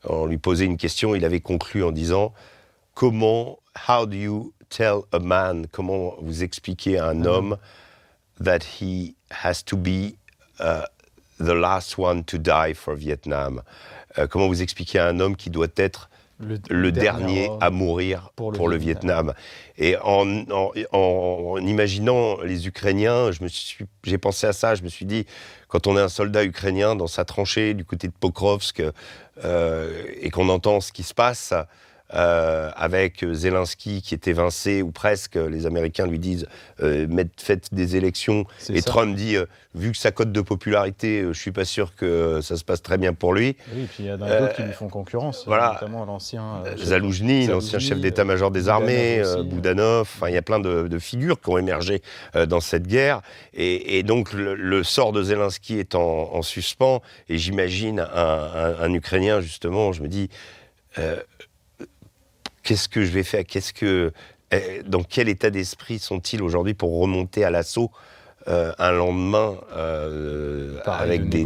on lui posait une question, il avait conclu en disant « How do you tell a man, comment vous expliquez à un homme that he has to be the last one to die for Vietnam ?» Comment vous expliquez à un homme qui doit être le dernier à mourir pour le Vietnam. Et en imaginant les Ukrainiens, j'ai pensé à ça, je me suis dit, quand on est un soldat ukrainien dans sa tranchée du côté de Pokrovsk et qu'on entend ce qui se passe avec Zelensky qui est évincé ou presque, les Américains lui disent faites des élections et ça. Trump dit vu que sa cote de popularité, je suis pas sûr que ça se passe très bien pour lui. Oui, et puis il y en a d'autres qui lui font concurrence, notamment l'ancien Zaloujny, l'ancien chef d'état-major des armées, Boudanov, il y a plein de figures qui ont émergé dans cette guerre et donc le sort de Zelensky est en suspens et j'imagine un Ukrainien justement, je me dis qu'est-ce que je vais faire ? Dans quel état d'esprit sont-ils aujourd'hui pour remonter à l'assaut un lendemain avec des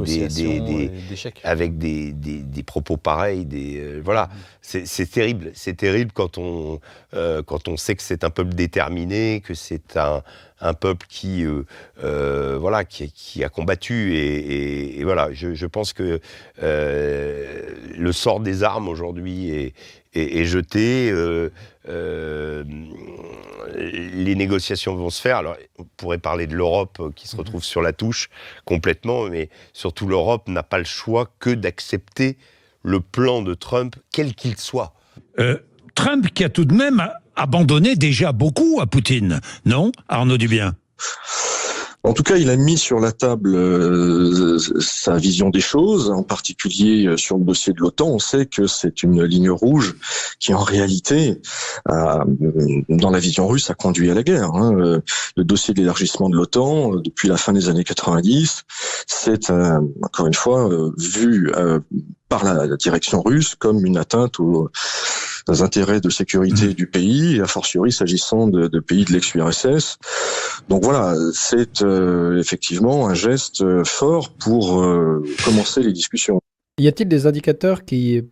propos pareils, voilà, c'est terrible. C'est terrible quand on sait que c'est un peuple déterminé, que c'est un peuple qui a combattu et voilà. Je pense que le sort des armes aujourd'hui est jeté. Les négociations vont se faire. Alors, on pourrait parler de l'Europe qui se retrouve sur la touche complètement, mais surtout l'Europe n'a pas le choix que d'accepter le plan de Trump, quel qu'il soit. Trump qui a tout de même abandonné déjà beaucoup à Poutine, non, Arnaud Dubien ? En tout cas, il a mis sur la table sa vision des choses, en particulier sur le dossier de l'OTAN. On sait que c'est une ligne rouge qui, en réalité, dans la vision russe, a conduit à la guerre. Le dossier de l'élargissement de l'OTAN, depuis la fin des années 90, c'est, encore une fois, vu par la direction russe comme une atteinte aux intérêts de sécurité du pays, et a fortiori s'agissant de pays de l'ex-URSS. Donc voilà, c'est effectivement un geste fort pour commencer les discussions. Y a-t-il des indicateurs qui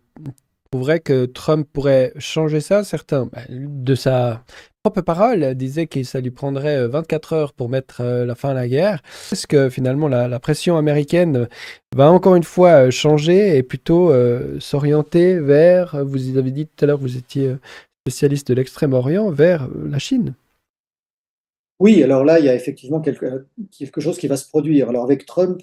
prouveraient que Trump pourrait changer ça? Certains, de sa propre parole, disaient que ça lui prendrait 24 heures pour mettre la fin à la guerre. Est-ce que finalement la pression américaine va encore une fois changer et plutôt s'orienter vers, vous avez dit tout à l'heure que vous étiez spécialiste de l'Extrême-Orient, vers la Chine? Oui, alors là, il y a effectivement quelque chose qui va se produire. Alors avec Trump,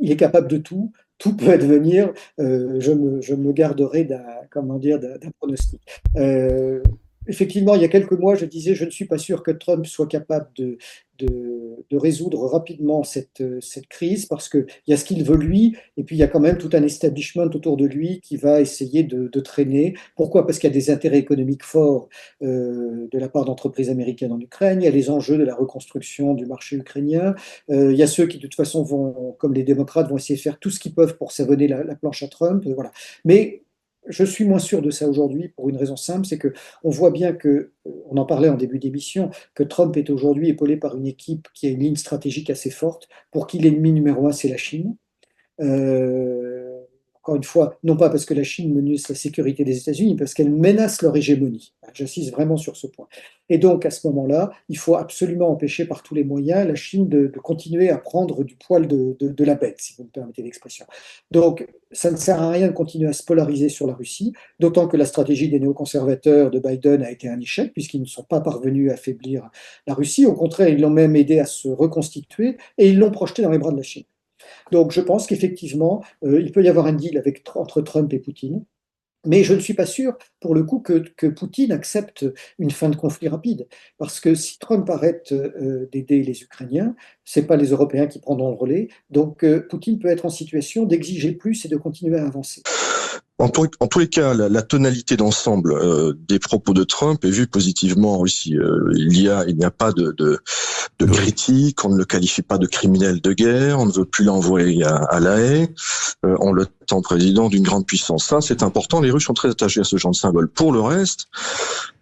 il est capable de tout. Tout peut advenir. Je me garderai d'un pronostic. Effectivement, il y a quelques mois, je disais, je ne suis pas sûr que Trump soit capable de résoudre rapidement cette crise, parce qu'il y a ce qu'il veut lui, et puis il y a quand même tout un establishment autour de lui qui va essayer de traîner. Pourquoi? Parce qu'il y a des intérêts économiques forts de la part d'entreprises américaines en Ukraine, il y a les enjeux de la reconstruction du marché ukrainien, il y a ceux qui de toute façon vont, comme les démocrates, vont essayer de faire tout ce qu'ils peuvent pour savonner la planche à Trump. Voilà. Mais je suis moins sûr de ça aujourd'hui pour une raison simple, c'est que on voit bien que, on en parlait en début d'émission, que Trump est aujourd'hui épaulé par une équipe qui a une ligne stratégique assez forte, pour qui l'ennemi numéro un, c'est la Chine. Encore une fois, non pas parce que la Chine menace la sécurité des États-Unis, parce qu'elle menace leur hégémonie. J'insiste vraiment sur ce point. Et donc, à ce moment-là, il faut absolument empêcher par tous les moyens la Chine de continuer à prendre du poil de la bête, si vous me permettez l'expression. Donc, ça ne sert à rien de continuer à se polariser sur la Russie, d'autant que la stratégie des néoconservateurs de Biden a été un échec, puisqu'ils ne sont pas parvenus à affaiblir la Russie. Au contraire, ils l'ont même aidé à se reconstituer, et ils l'ont projeté dans les bras de la Chine. Donc je pense qu'effectivement, il peut y avoir un deal entre Trump et Poutine, mais je ne suis pas sûr, pour le coup, que Poutine accepte une fin de conflit rapide. Parce que si Trump arrête d'aider les Ukrainiens, ce n'est pas les Européens qui prendront le relais. Donc Poutine peut être en situation d'exiger plus et de continuer à avancer. En tous les cas, la tonalité d'ensemble des propos de Trump est vue positivement en Russie. Il n'y a pas de critique, on ne le qualifie pas de criminel de guerre, on ne veut plus l'envoyer à La Haye, on le tend président d'une grande puissance. Ça, c'est important, les Russes sont très attachés à ce genre de symbole. Pour le reste,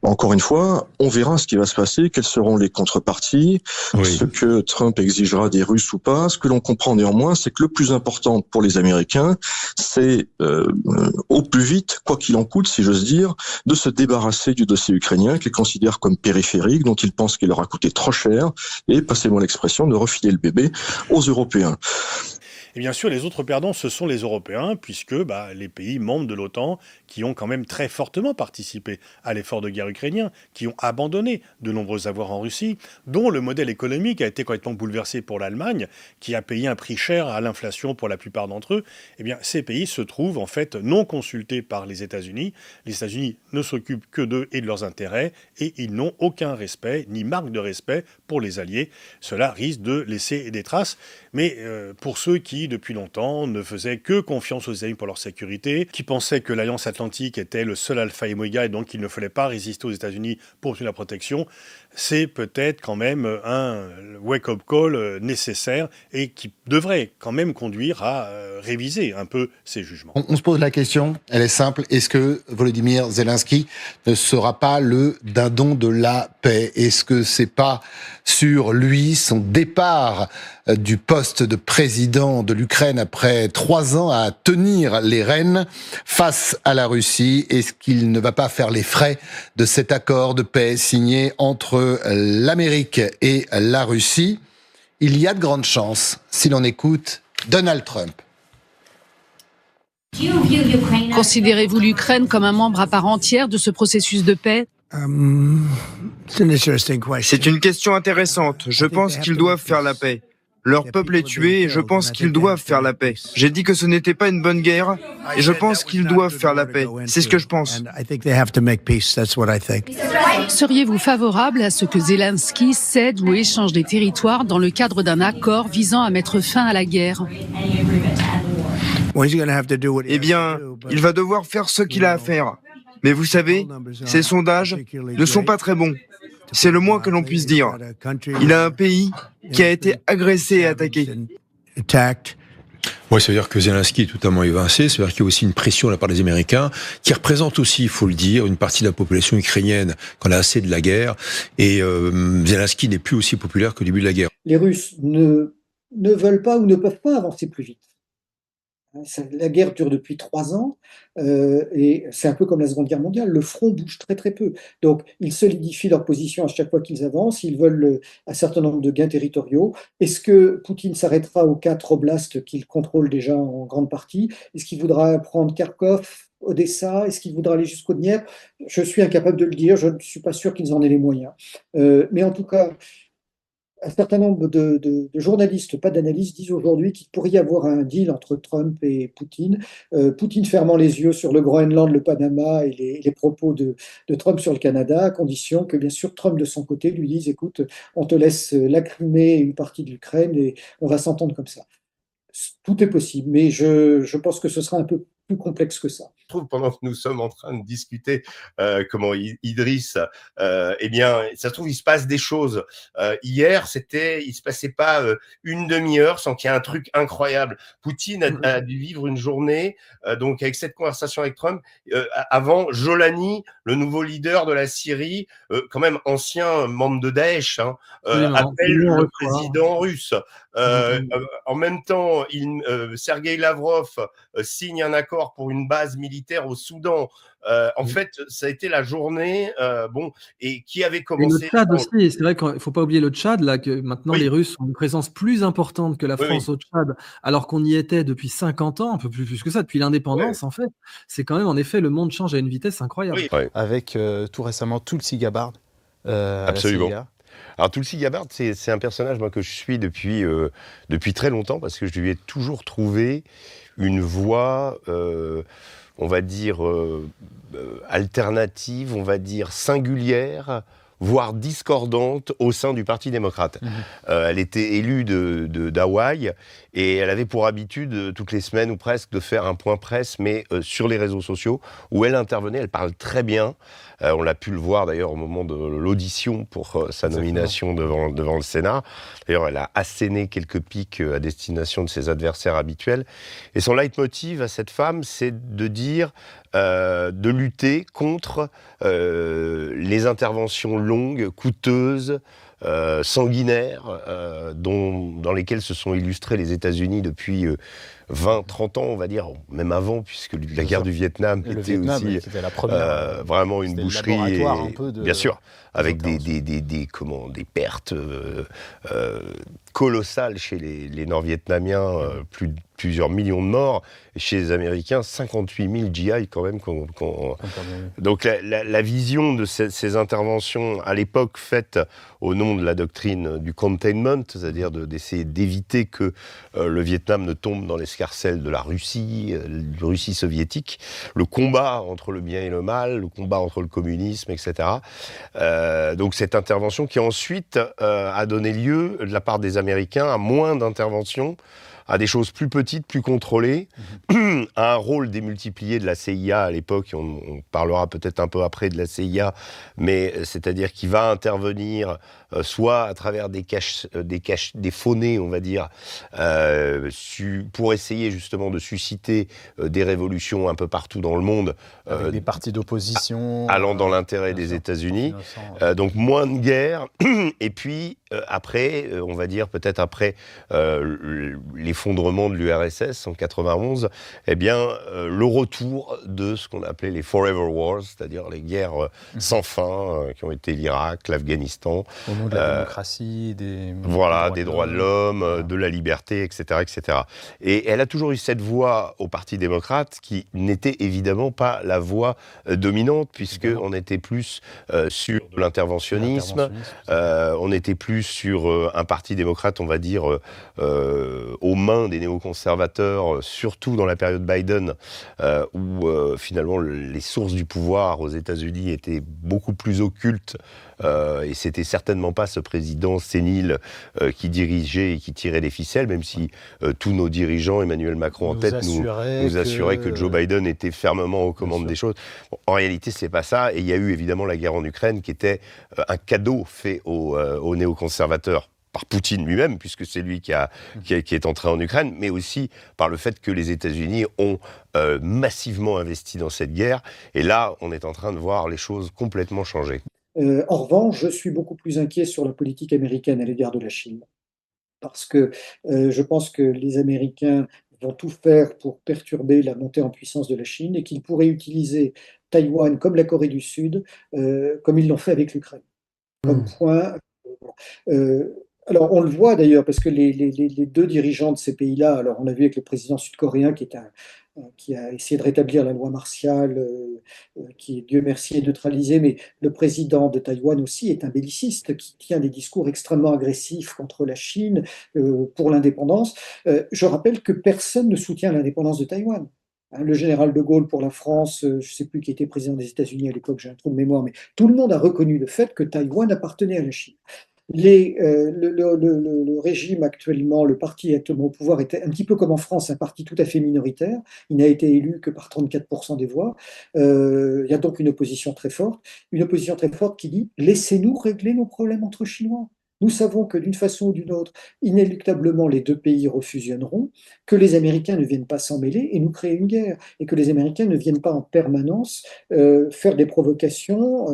encore une fois, on verra ce qui va se passer, quelles seront les contreparties, ce que Trump exigera des Russes ou pas. Ce que l'on comprend néanmoins, c'est que le plus important pour les Américains, c'est au plus vite, quoi qu'il en coûte, si j'ose dire, de se débarrasser du dossier ukrainien qu'ils considèrent comme périphérique, dont ils pensent qu'il leur a coûté trop cher, et, passez-moi l'expression, de refiler le bébé aux Européens. Et bien sûr, les autres perdants, ce sont les Européens, puisque les pays membres de l'OTAN qui ont quand même très fortement participé à l'effort de guerre ukrainien, qui ont abandonné de nombreux avoirs en Russie, dont le modèle économique a été complètement bouleversé pour l'Allemagne, qui a payé un prix cher à l'inflation pour la plupart d'entre eux. Eh bien, ces pays se trouvent en fait non consultés par les États-Unis. Les États-Unis ne s'occupent que d'eux et de leurs intérêts, et ils n'ont aucun respect, ni marque de respect pour les alliés. Cela risque de laisser des traces. Mais pour ceux qui, depuis longtemps, ne faisaient que confiance aux États-Unis pour leur sécurité, qui pensaient que l'Alliance Atlantique était le seul alpha et omega et donc qu'il ne fallait pas résister aux États-Unis pour obtenir la protection, c'est peut-être quand même un wake-up call nécessaire et qui devrait quand même conduire à réviser un peu ces jugements. On se pose la question, elle est simple, est-ce que Volodymyr Zelensky ne sera pas le dindon de la paix? Est-ce que c'est pas sur lui, son départ du poste de président de l'Ukraine après 3 ans à tenir les rênes face à la Russie? Est-ce qu'il ne va pas faire les frais de cet accord de paix signé entre l'Amérique et la Russie? Il y a de grandes chances si l'on écoute Donald Trump. Considérez-vous l'Ukraine comme un membre à part entière de ce processus de paix? C'est une question intéressante. Je pense qu'ils doivent faire la paix. Leur peuple est tué et je pense qu'ils doivent faire la paix. J'ai dit que ce n'était pas une bonne guerre et je pense qu'ils doivent faire la paix. C'est ce que je pense. Seriez-vous favorable à ce que Zelensky cède ou échange des territoires dans le cadre d'un accord visant à mettre fin à la guerre? Eh bien, il va devoir faire ce qu'il a à faire. Mais vous savez, ces sondages ne sont pas très bons. C'est le moins que l'on puisse dire. Il a un pays qui a été agressé et attaqué. Oui, ça veut dire que Zelensky est totalement évincé, ça veut dire qu'il y a aussi une pression de la part des Américains, qui représente aussi, il faut le dire, une partie de la population ukrainienne qu'on a assez de la guerre, et Zelensky n'est plus aussi populaire qu'au début de la guerre. Les Russes ne veulent pas ou ne peuvent pas avancer plus vite. La guerre dure depuis 3 ans et c'est un peu comme la Seconde Guerre mondiale. Le front bouge très très peu. Donc ils solidifient leur position à chaque fois qu'ils avancent. Ils veulent un certain nombre de gains territoriaux. Est-ce que Poutine s'arrêtera aux 4 oblasts qu'il contrôle déjà en grande partie? Est-ce qu'il voudra prendre Kharkov, Odessa? Est-ce qu'il voudra aller jusqu'au Dniepr? Je suis incapable de le dire. Je ne suis pas sûr qu'ils en aient les moyens. Mais en tout cas, un certain nombre de journalistes, pas d'analystes, disent aujourd'hui qu'il pourrait y avoir un deal entre Trump et Poutine. Poutine fermant les yeux sur le Groenland, le Panama et les propos de Trump sur le Canada, à condition que, bien sûr, Trump, de son côté, lui dise « Écoute, on te laisse la Crimée et une partie de l'Ukraine et on va s'entendre comme ça ». Tout est possible, mais je pense que ce sera un peu plus complexe que ça. Je trouve, pendant que nous sommes en train de discuter, Idriss, eh bien, ça se trouve, il se passe des choses. Hier, il se passait pas une demi-heure sans qu'il y ait un truc incroyable. Poutine a dû vivre une journée, donc avec cette conversation avec Trump, avant Jolani, le nouveau leader de la Syrie, quand même ancien membre de Daesh, appelle le président russe. En même temps, Sergueï Lavrov signe un accord pour une base militaire au Soudan. En fait, ça a été la journée, et qui avait commencé... Et le Tchad aussi, c'est vrai qu'il ne faut pas oublier le Tchad, là, que maintenant les Russes ont une présence plus importante que la France au Tchad, alors qu'on y était depuis 50 ans, un peu plus que ça, depuis l'indépendance, en fait. C'est quand même, en effet, le monde change à une vitesse incroyable. Avec tout récemment Tulsi Gabbard. Absolument. Alors Tulsi Gabbard, c'est un personnage que je suis depuis très longtemps, parce que je lui ai toujours trouvé une voix, on va dire, alternative, on va dire singulière, voire discordante au sein du Parti démocrate. Elle était élue d'Hawaï et elle avait pour habitude, toutes les semaines ou presque, de faire un point presse, mais sur les réseaux sociaux, où elle intervenait. Elle parle très bien. On l'a pu le voir d'ailleurs au moment de l'audition pour sa nomination devant le Sénat. D'ailleurs, elle a asséné quelques piques à destination de ses adversaires habituels. Et son leitmotiv à cette femme, c'est de dire, de lutter contre les interventions longues, coûteuses, sanguinaires, dans lesquelles se sont illustrés les États-Unis depuis 20-30 ans, on va dire, même avant, puisque la guerre du Vietnam était aussi la première, vraiment une boucherie, bien sûr, avec des pertes colossales chez les Nord-Vietnamiens, plusieurs millions de morts, et chez les Américains, 58 000 GI quand même. Donc la vision de ces interventions, à l'époque faites au nom de la doctrine du containment, c'est-à-dire d'essayer d'éviter que le Vietnam ne tombe dans l'escarcelle de la Russie soviétique, le combat entre le bien et le mal, le combat entre le communisme, etc. Donc cette intervention qui ensuite a donné lieu, de la part des Américains, à moins d'interventions, à des choses plus petites, plus contrôlées, à un rôle démultiplié de la CIA à l'époque, et on parlera peut-être un peu après de la CIA, mais c'est-à-dire qu'il va intervenir soit à travers des faunées, on va dire, pour essayer justement de susciter des révolutions un peu partout dans le monde. Avec des partis d'opposition. Allant dans l'intérêt des États-Unis. Donc moins de guerre, et puis après, on va dire peut-être après l'effondrement de l'URSS en 91, eh bien, le retour de ce qu'on appelait les Forever Wars, c'est-à-dire les guerres sans fin, qui ont été l'Irak, l'Afghanistan. Au nom de la démocratie, des droits de l'homme, de la liberté, etc., etc. Et elle a toujours eu cette voix au Parti démocrate qui n'était évidemment pas la voix dominante, puisqu'on était plus sur l'interventionnisme, on était plus sur un Parti démocrate, on va dire, aux mains des néoconservateurs, surtout dans la période Biden, où finalement les sources du pouvoir aux États-Unis étaient beaucoup plus occultes, et c'était certainement pas ce président sénile qui dirigeait et qui tirait les ficelles, même si tous nos dirigeants, Emmanuel Macron en tête, nous assuraient que Joe Biden était fermement aux commandes des choses. Bon, en réalité, c'est pas ça, et il y a eu évidemment la guerre en Ukraine qui était un cadeau fait aux néoconservateurs. par Poutine lui-même, puisque c'est lui qui est entré en Ukraine, mais aussi par le fait que les États-Unis ont massivement investi dans cette guerre. Et là, on est en train de voir les choses complètement changer. En revanche, je suis beaucoup plus inquiet sur la politique américaine à l'égard de la Chine. Parce que je pense que les Américains vont tout faire pour perturber la montée en puissance de la Chine et qu'ils pourraient utiliser Taïwan comme la Corée du Sud, comme ils l'ont fait avec l'Ukraine. Comme point. Alors, on le voit d'ailleurs, parce que les deux dirigeants de ces pays-là, alors on l'a vu avec le président sud-coréen qui a essayé de rétablir la loi martiale, qui, Dieu merci, est neutralisée, mais le président de Taïwan aussi est un belliciste qui tient des discours extrêmement agressifs contre la Chine pour l'indépendance. Je rappelle que personne ne soutient l'indépendance de Taïwan. Le général de Gaulle pour la France, je ne sais plus qui était président des États-Unis à l'époque, j'ai un trou de mémoire, mais tout le monde a reconnu le fait que Taïwan appartenait à la Chine. Le régime actuellement, le parti actuellement au pouvoir était un petit peu comme en France, un parti tout à fait minoritaire. Il n'a été élu que par 34% des voix. Il y a donc une opposition très forte qui dit « laissez-nous régler nos problèmes entre Chinois ». Nous savons que d'une façon ou d'une autre, inéluctablement, les deux pays refusionneront, que les Américains ne viennent pas s'en mêler et nous créer une guerre, et que les Américains ne viennent pas en permanence faire des provocations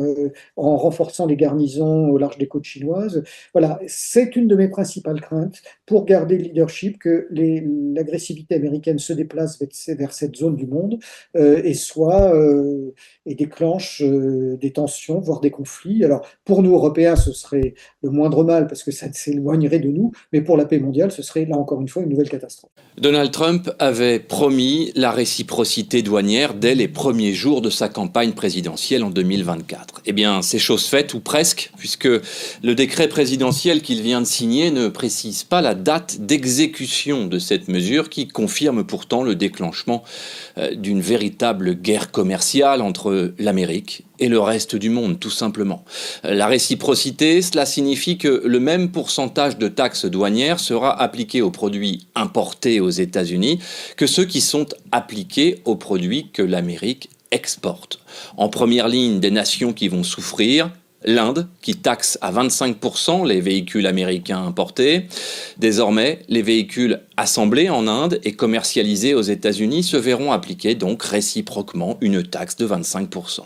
en renforçant les garnisons au large des côtes chinoises. Voilà, c'est une de mes principales craintes pour garder le leadership, que l'agressivité américaine se déplace vers cette zone du monde et déclenche des tensions, voire des conflits. Alors, pour nous, Européens, ce serait le moindre mal, parce que ça s'éloignerait de nous, mais pour la paix mondiale, ce serait là encore une fois une nouvelle catastrophe. Donald Trump avait promis la réciprocité douanière dès les premiers jours de sa campagne présidentielle en 2024. Eh bien, c'est chose faite, ou presque, puisque le décret présidentiel qu'il vient de signer ne précise pas la date d'exécution de cette mesure, qui confirme pourtant le déclenchement d'une véritable guerre commerciale entre l'Amérique et le reste du monde, tout simplement. La réciprocité, cela signifie que le même pourcentage de taxes douanières sera appliqué aux produits importés aux États-Unis que ceux qui sont appliqués aux produits que l'Amérique exporte. En première ligne des nations qui vont souffrir, l'Inde, qui taxe à 25% les véhicules américains importés. Désormais, les véhicules assemblés en Inde et commercialisés aux États-Unis se verront appliquer donc réciproquement une taxe de 25%.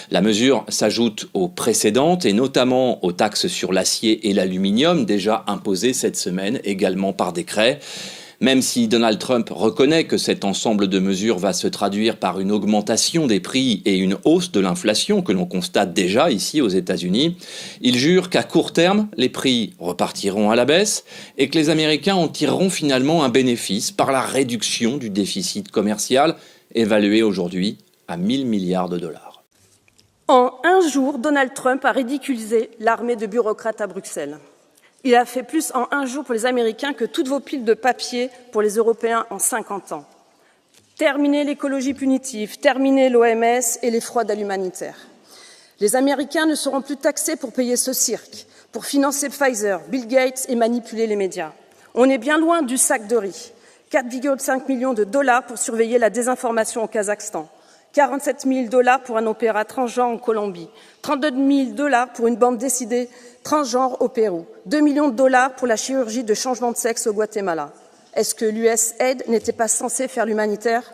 La mesure s'ajoute aux précédentes et notamment aux taxes sur l'acier et l'aluminium déjà imposées cette semaine également par décret. Même si Donald Trump reconnaît que cet ensemble de mesures va se traduire par une augmentation des prix et une hausse de l'inflation que l'on constate déjà ici aux États-Unis, il jure qu'à court terme, les prix repartiront à la baisse et que les Américains en tireront finalement un bénéfice par la réduction du déficit commercial évalué aujourd'hui à 1 000 milliards de dollars. En un jour, Donald Trump a ridiculisé l'armée de bureaucrates à Bruxelles. Il a fait plus en un jour pour les Américains que toutes vos piles de papier pour les Européens en 50 ans. Terminez l'écologie punitive, terminez l'OMS et les fraudes à l'humanitaire. Les Américains ne seront plus taxés pour payer ce cirque, pour financer Pfizer, Bill Gates et manipuler les médias. On est bien loin du sac de riz. 4,5 millions de dollars pour surveiller la désinformation au Kazakhstan. 47 000 dollars pour un opéra transgenre en Colombie, 32 000 dollars pour une bande décidée transgenre au Pérou, 2 millions de dollars pour la chirurgie de changement de sexe au Guatemala. Est-ce que l'USAID n'était pas censé faire l'humanitaire?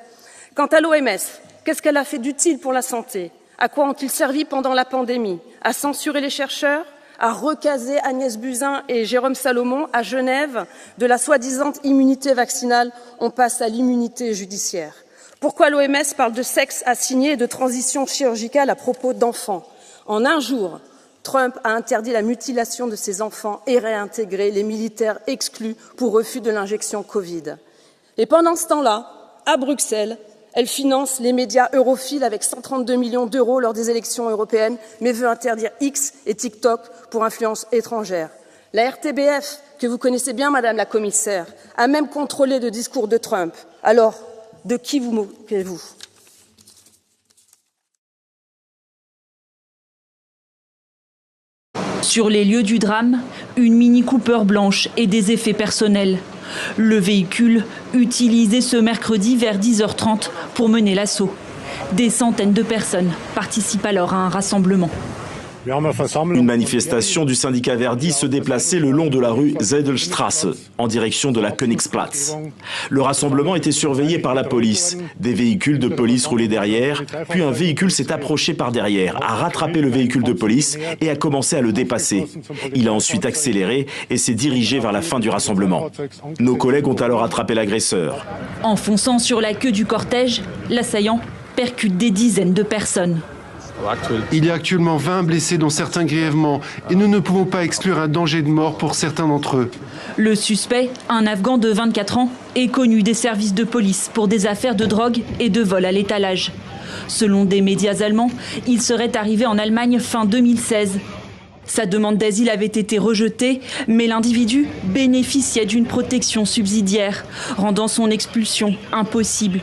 Quant à l'OMS, qu'est-ce qu'elle a fait d'utile pour la santé? À quoi ont-ils servi pendant la pandémie? À censurer les chercheurs? À recaser Agnès Buzyn et Jérôme Salomon à Genève? De la soi-disant immunité vaccinale, on passe à l'immunité judiciaire. Pourquoi l'OMS parle de sexe assigné et de transition chirurgicale à propos d'enfants? En un jour, Trump a interdit la mutilation de ses enfants et réintégré les militaires exclus pour refus de l'injection Covid. Et pendant ce temps-là, à Bruxelles, elle finance les médias europhiles avec 132 millions d'euros lors des élections européennes, mais veut interdire X et TikTok pour influence étrangère. La RTBF, que vous connaissez bien, Madame la Commissaire, a même contrôlé le discours de Trump. Alors, de qui vous moquez-vous? Sur les lieux du drame, une Mini Cooper blanche et des effets personnels. Le véhicule utilisé ce mercredi vers 10h30 pour mener l'assaut. Des centaines de personnes participent alors à un rassemblement. Une manifestation du syndicat Verdi se déplaçait le long de la rue Zeidelstrasse, en direction de la Königsplatz. Le rassemblement était surveillé par la police. Des véhicules de police roulaient derrière, puis un véhicule s'est approché par derrière, a rattrapé le véhicule de police et a commencé à le dépasser. Il a ensuite accéléré et s'est dirigé vers la fin du rassemblement. Nos collègues ont alors attrapé l'agresseur. En fonçant sur la queue du cortège, l'assaillant percute des dizaines de personnes. Il y a actuellement 20 blessés, dont certains grièvement, et nous ne pouvons pas exclure un danger de mort pour certains d'entre eux. Le suspect, un Afghan de 24 ans, est connu des services de police pour des affaires de drogue et de vol à l'étalage. Selon des médias allemands, il serait arrivé en Allemagne fin 2016. Sa demande d'asile avait été rejetée, mais l'individu bénéficiait d'une protection subsidiaire, rendant son expulsion impossible.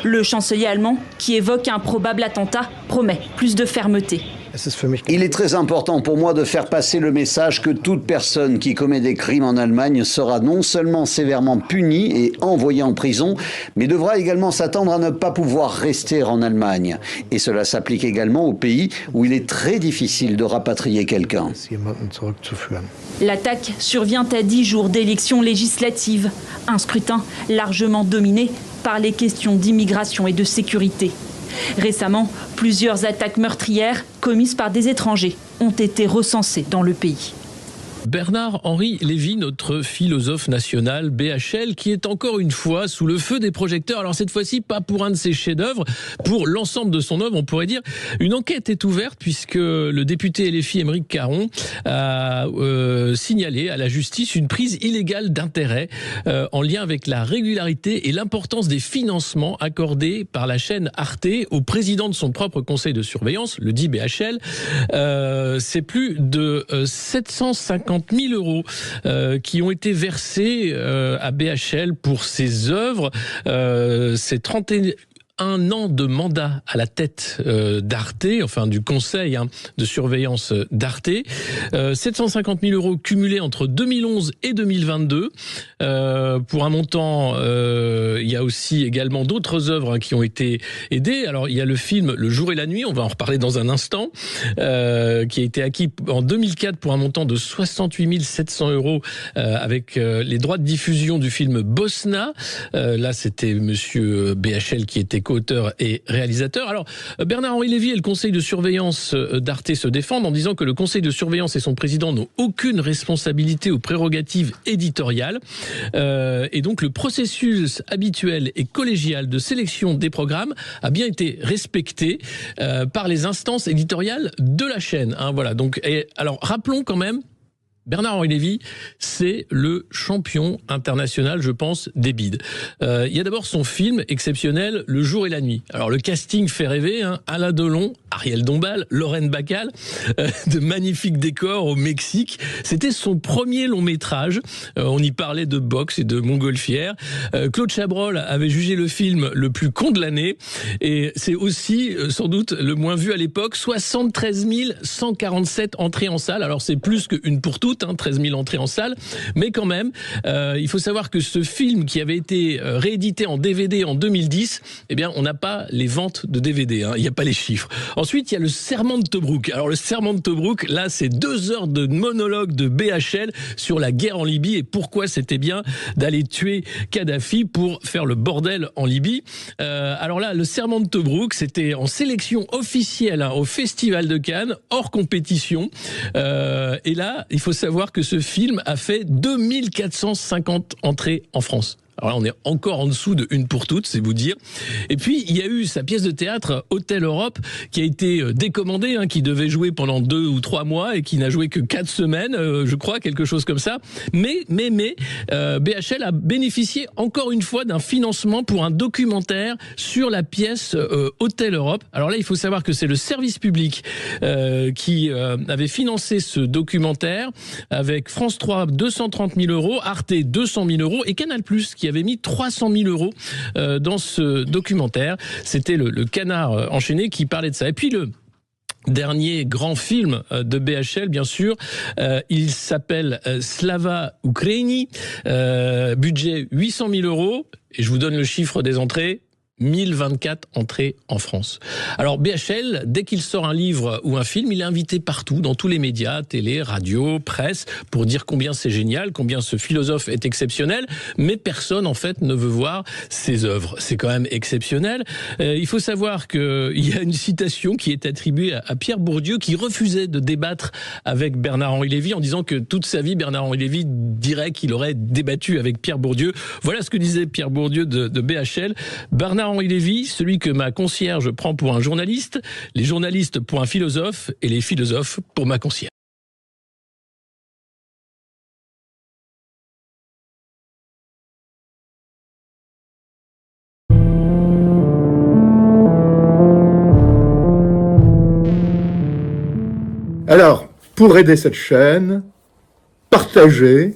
Le chancelier allemand, qui évoque un probable attentat, promet plus de fermeté. Il est très important pour moi de faire passer le message que toute personne qui commet des crimes en Allemagne sera non seulement sévèrement punie et envoyée en prison, mais devra également s'attendre à ne pas pouvoir rester en Allemagne. Et cela s'applique également aux pays où il est très difficile de rapatrier quelqu'un. L'attaque survient à 10 jours d'élections législatives, un scrutin largement dominé par les questions d'immigration et de sécurité. Récemment, plusieurs attaques meurtrières commises par des étrangers ont été recensées dans le pays. Bernard-Henri Lévy, notre philosophe national, BHL, qui est encore une fois sous le feu des projecteurs. Alors cette fois-ci, pas pour un de ses chefs-d'œuvre, pour l'ensemble de son œuvre, on pourrait dire. Une enquête est ouverte puisque le député LFI Aymeric Caron a signalé à la justice une prise illégale d'intérêt en lien avec la régularité et l'importance des financements accordés par la chaîne Arte au président de son propre conseil de surveillance, le dit BHL. C'est plus de 750 000 euros qui ont été versés à BHL pour ses œuvres. C'est 31 ans de mandat à la tête d'Arte, enfin du conseil de surveillance d'Arte. 750 000 euros cumulés entre 2011 et 2022. Pour un montant, il y a aussi également d'autres œuvres qui ont été aidées. Alors il y a le film Le jour et la nuit, on va en reparler dans un instant, qui a été acquis en 2004 pour un montant de 68 700 euros avec les droits de diffusion du film Bosna. Là c'était monsieur BHL qui était co-auteur et réalisateur. Alors, Bernard-Henri Lévy et le conseil de surveillance d'Arte se défendent en disant que le conseil de surveillance et son président n'ont aucune responsabilité aux prérogatives éditoriales. Et donc, le processus habituel et collégial de sélection des programmes a bien été respecté par les instances éditoriales de la chaîne. Voilà. Donc, alors, rappelons quand même, Bernard-Henri Lévy, c'est le champion international, je pense, des bides. Il y a d'abord son film exceptionnel, Le jour et la nuit. Alors le casting fait rêver, Alain Delon, Ariel Dombal, Lorraine Bacall, de magnifiques décors au Mexique. C'était son premier long métrage. On y parlait de boxe et de montgolfière. Claude Chabrol avait jugé le film le plus con de l'année. Et c'est aussi, sans doute, le moins vu à l'époque. 73 147 entrées en salle. Alors c'est plus qu'une pour toutes. 13 000 entrées en salle, mais quand même, il faut savoir que ce film qui avait été réédité en DVD en 2010, eh bien, on n'a pas les ventes de DVD, il n'y a pas les chiffres. Ensuite, il y a le Serment de Tobrouk. Alors, le Serment de Tobrouk, là, c'est 2 heures de monologue de BHL sur la guerre en Libye et pourquoi c'était bien d'aller tuer Kadhafi pour faire le bordel en Libye. Alors là, le Serment de Tobrouk, c'était en sélection officielle au Festival de Cannes, hors compétition. Et là, il faut savoir que ce film a fait 2450 entrées en France. Alors là, on est encore en dessous de Une pour toutes, c'est vous dire. Et puis, il y a eu sa pièce de théâtre Hôtel Europe qui a été décommandée, qui devait jouer pendant 2 ou 3 mois et qui n'a joué que 4 semaines, je crois, quelque chose comme ça. Mais BHL a bénéficié encore une fois d'un financement pour un documentaire sur la pièce Hôtel Europe. Alors là, il faut savoir que c'est le service public qui avait financé ce documentaire avec France 3 230 000 euros, Arte 200 000 euros et Canal+, qui avait mis 300 000 euros dans ce documentaire. C'était le Canard enchaîné qui parlait de ça. Et puis le dernier grand film de BHL, bien sûr, il s'appelle Slava Ukraini, budget 800 000 euros. Et je vous donne le chiffre des entrées. 1024 entrées en France. Alors BHL, dès qu'il sort un livre ou un film, il est invité partout, dans tous les médias, télé, radio, presse, pour dire combien c'est génial, combien ce philosophe est exceptionnel, mais personne en fait ne veut voir ses œuvres. C'est quand même exceptionnel. Il faut savoir qu'il y a une citation qui est attribuée à Pierre Bourdieu, qui refusait de débattre avec Bernard-Henri Lévy en disant que toute sa vie, Bernard-Henri Lévy dirait qu'il aurait débattu avec Pierre Bourdieu. Voilà ce que disait Pierre Bourdieu de BHL. Bernard-Henri Lévy, celui que ma concierge prend pour un journaliste, les journalistes pour un philosophe et les philosophes pour ma concierge. Alors, pour aider cette chaîne, partagez,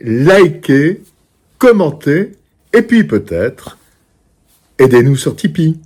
likez, commentez, et puis peut-être, aidez-nous sur Tipeee.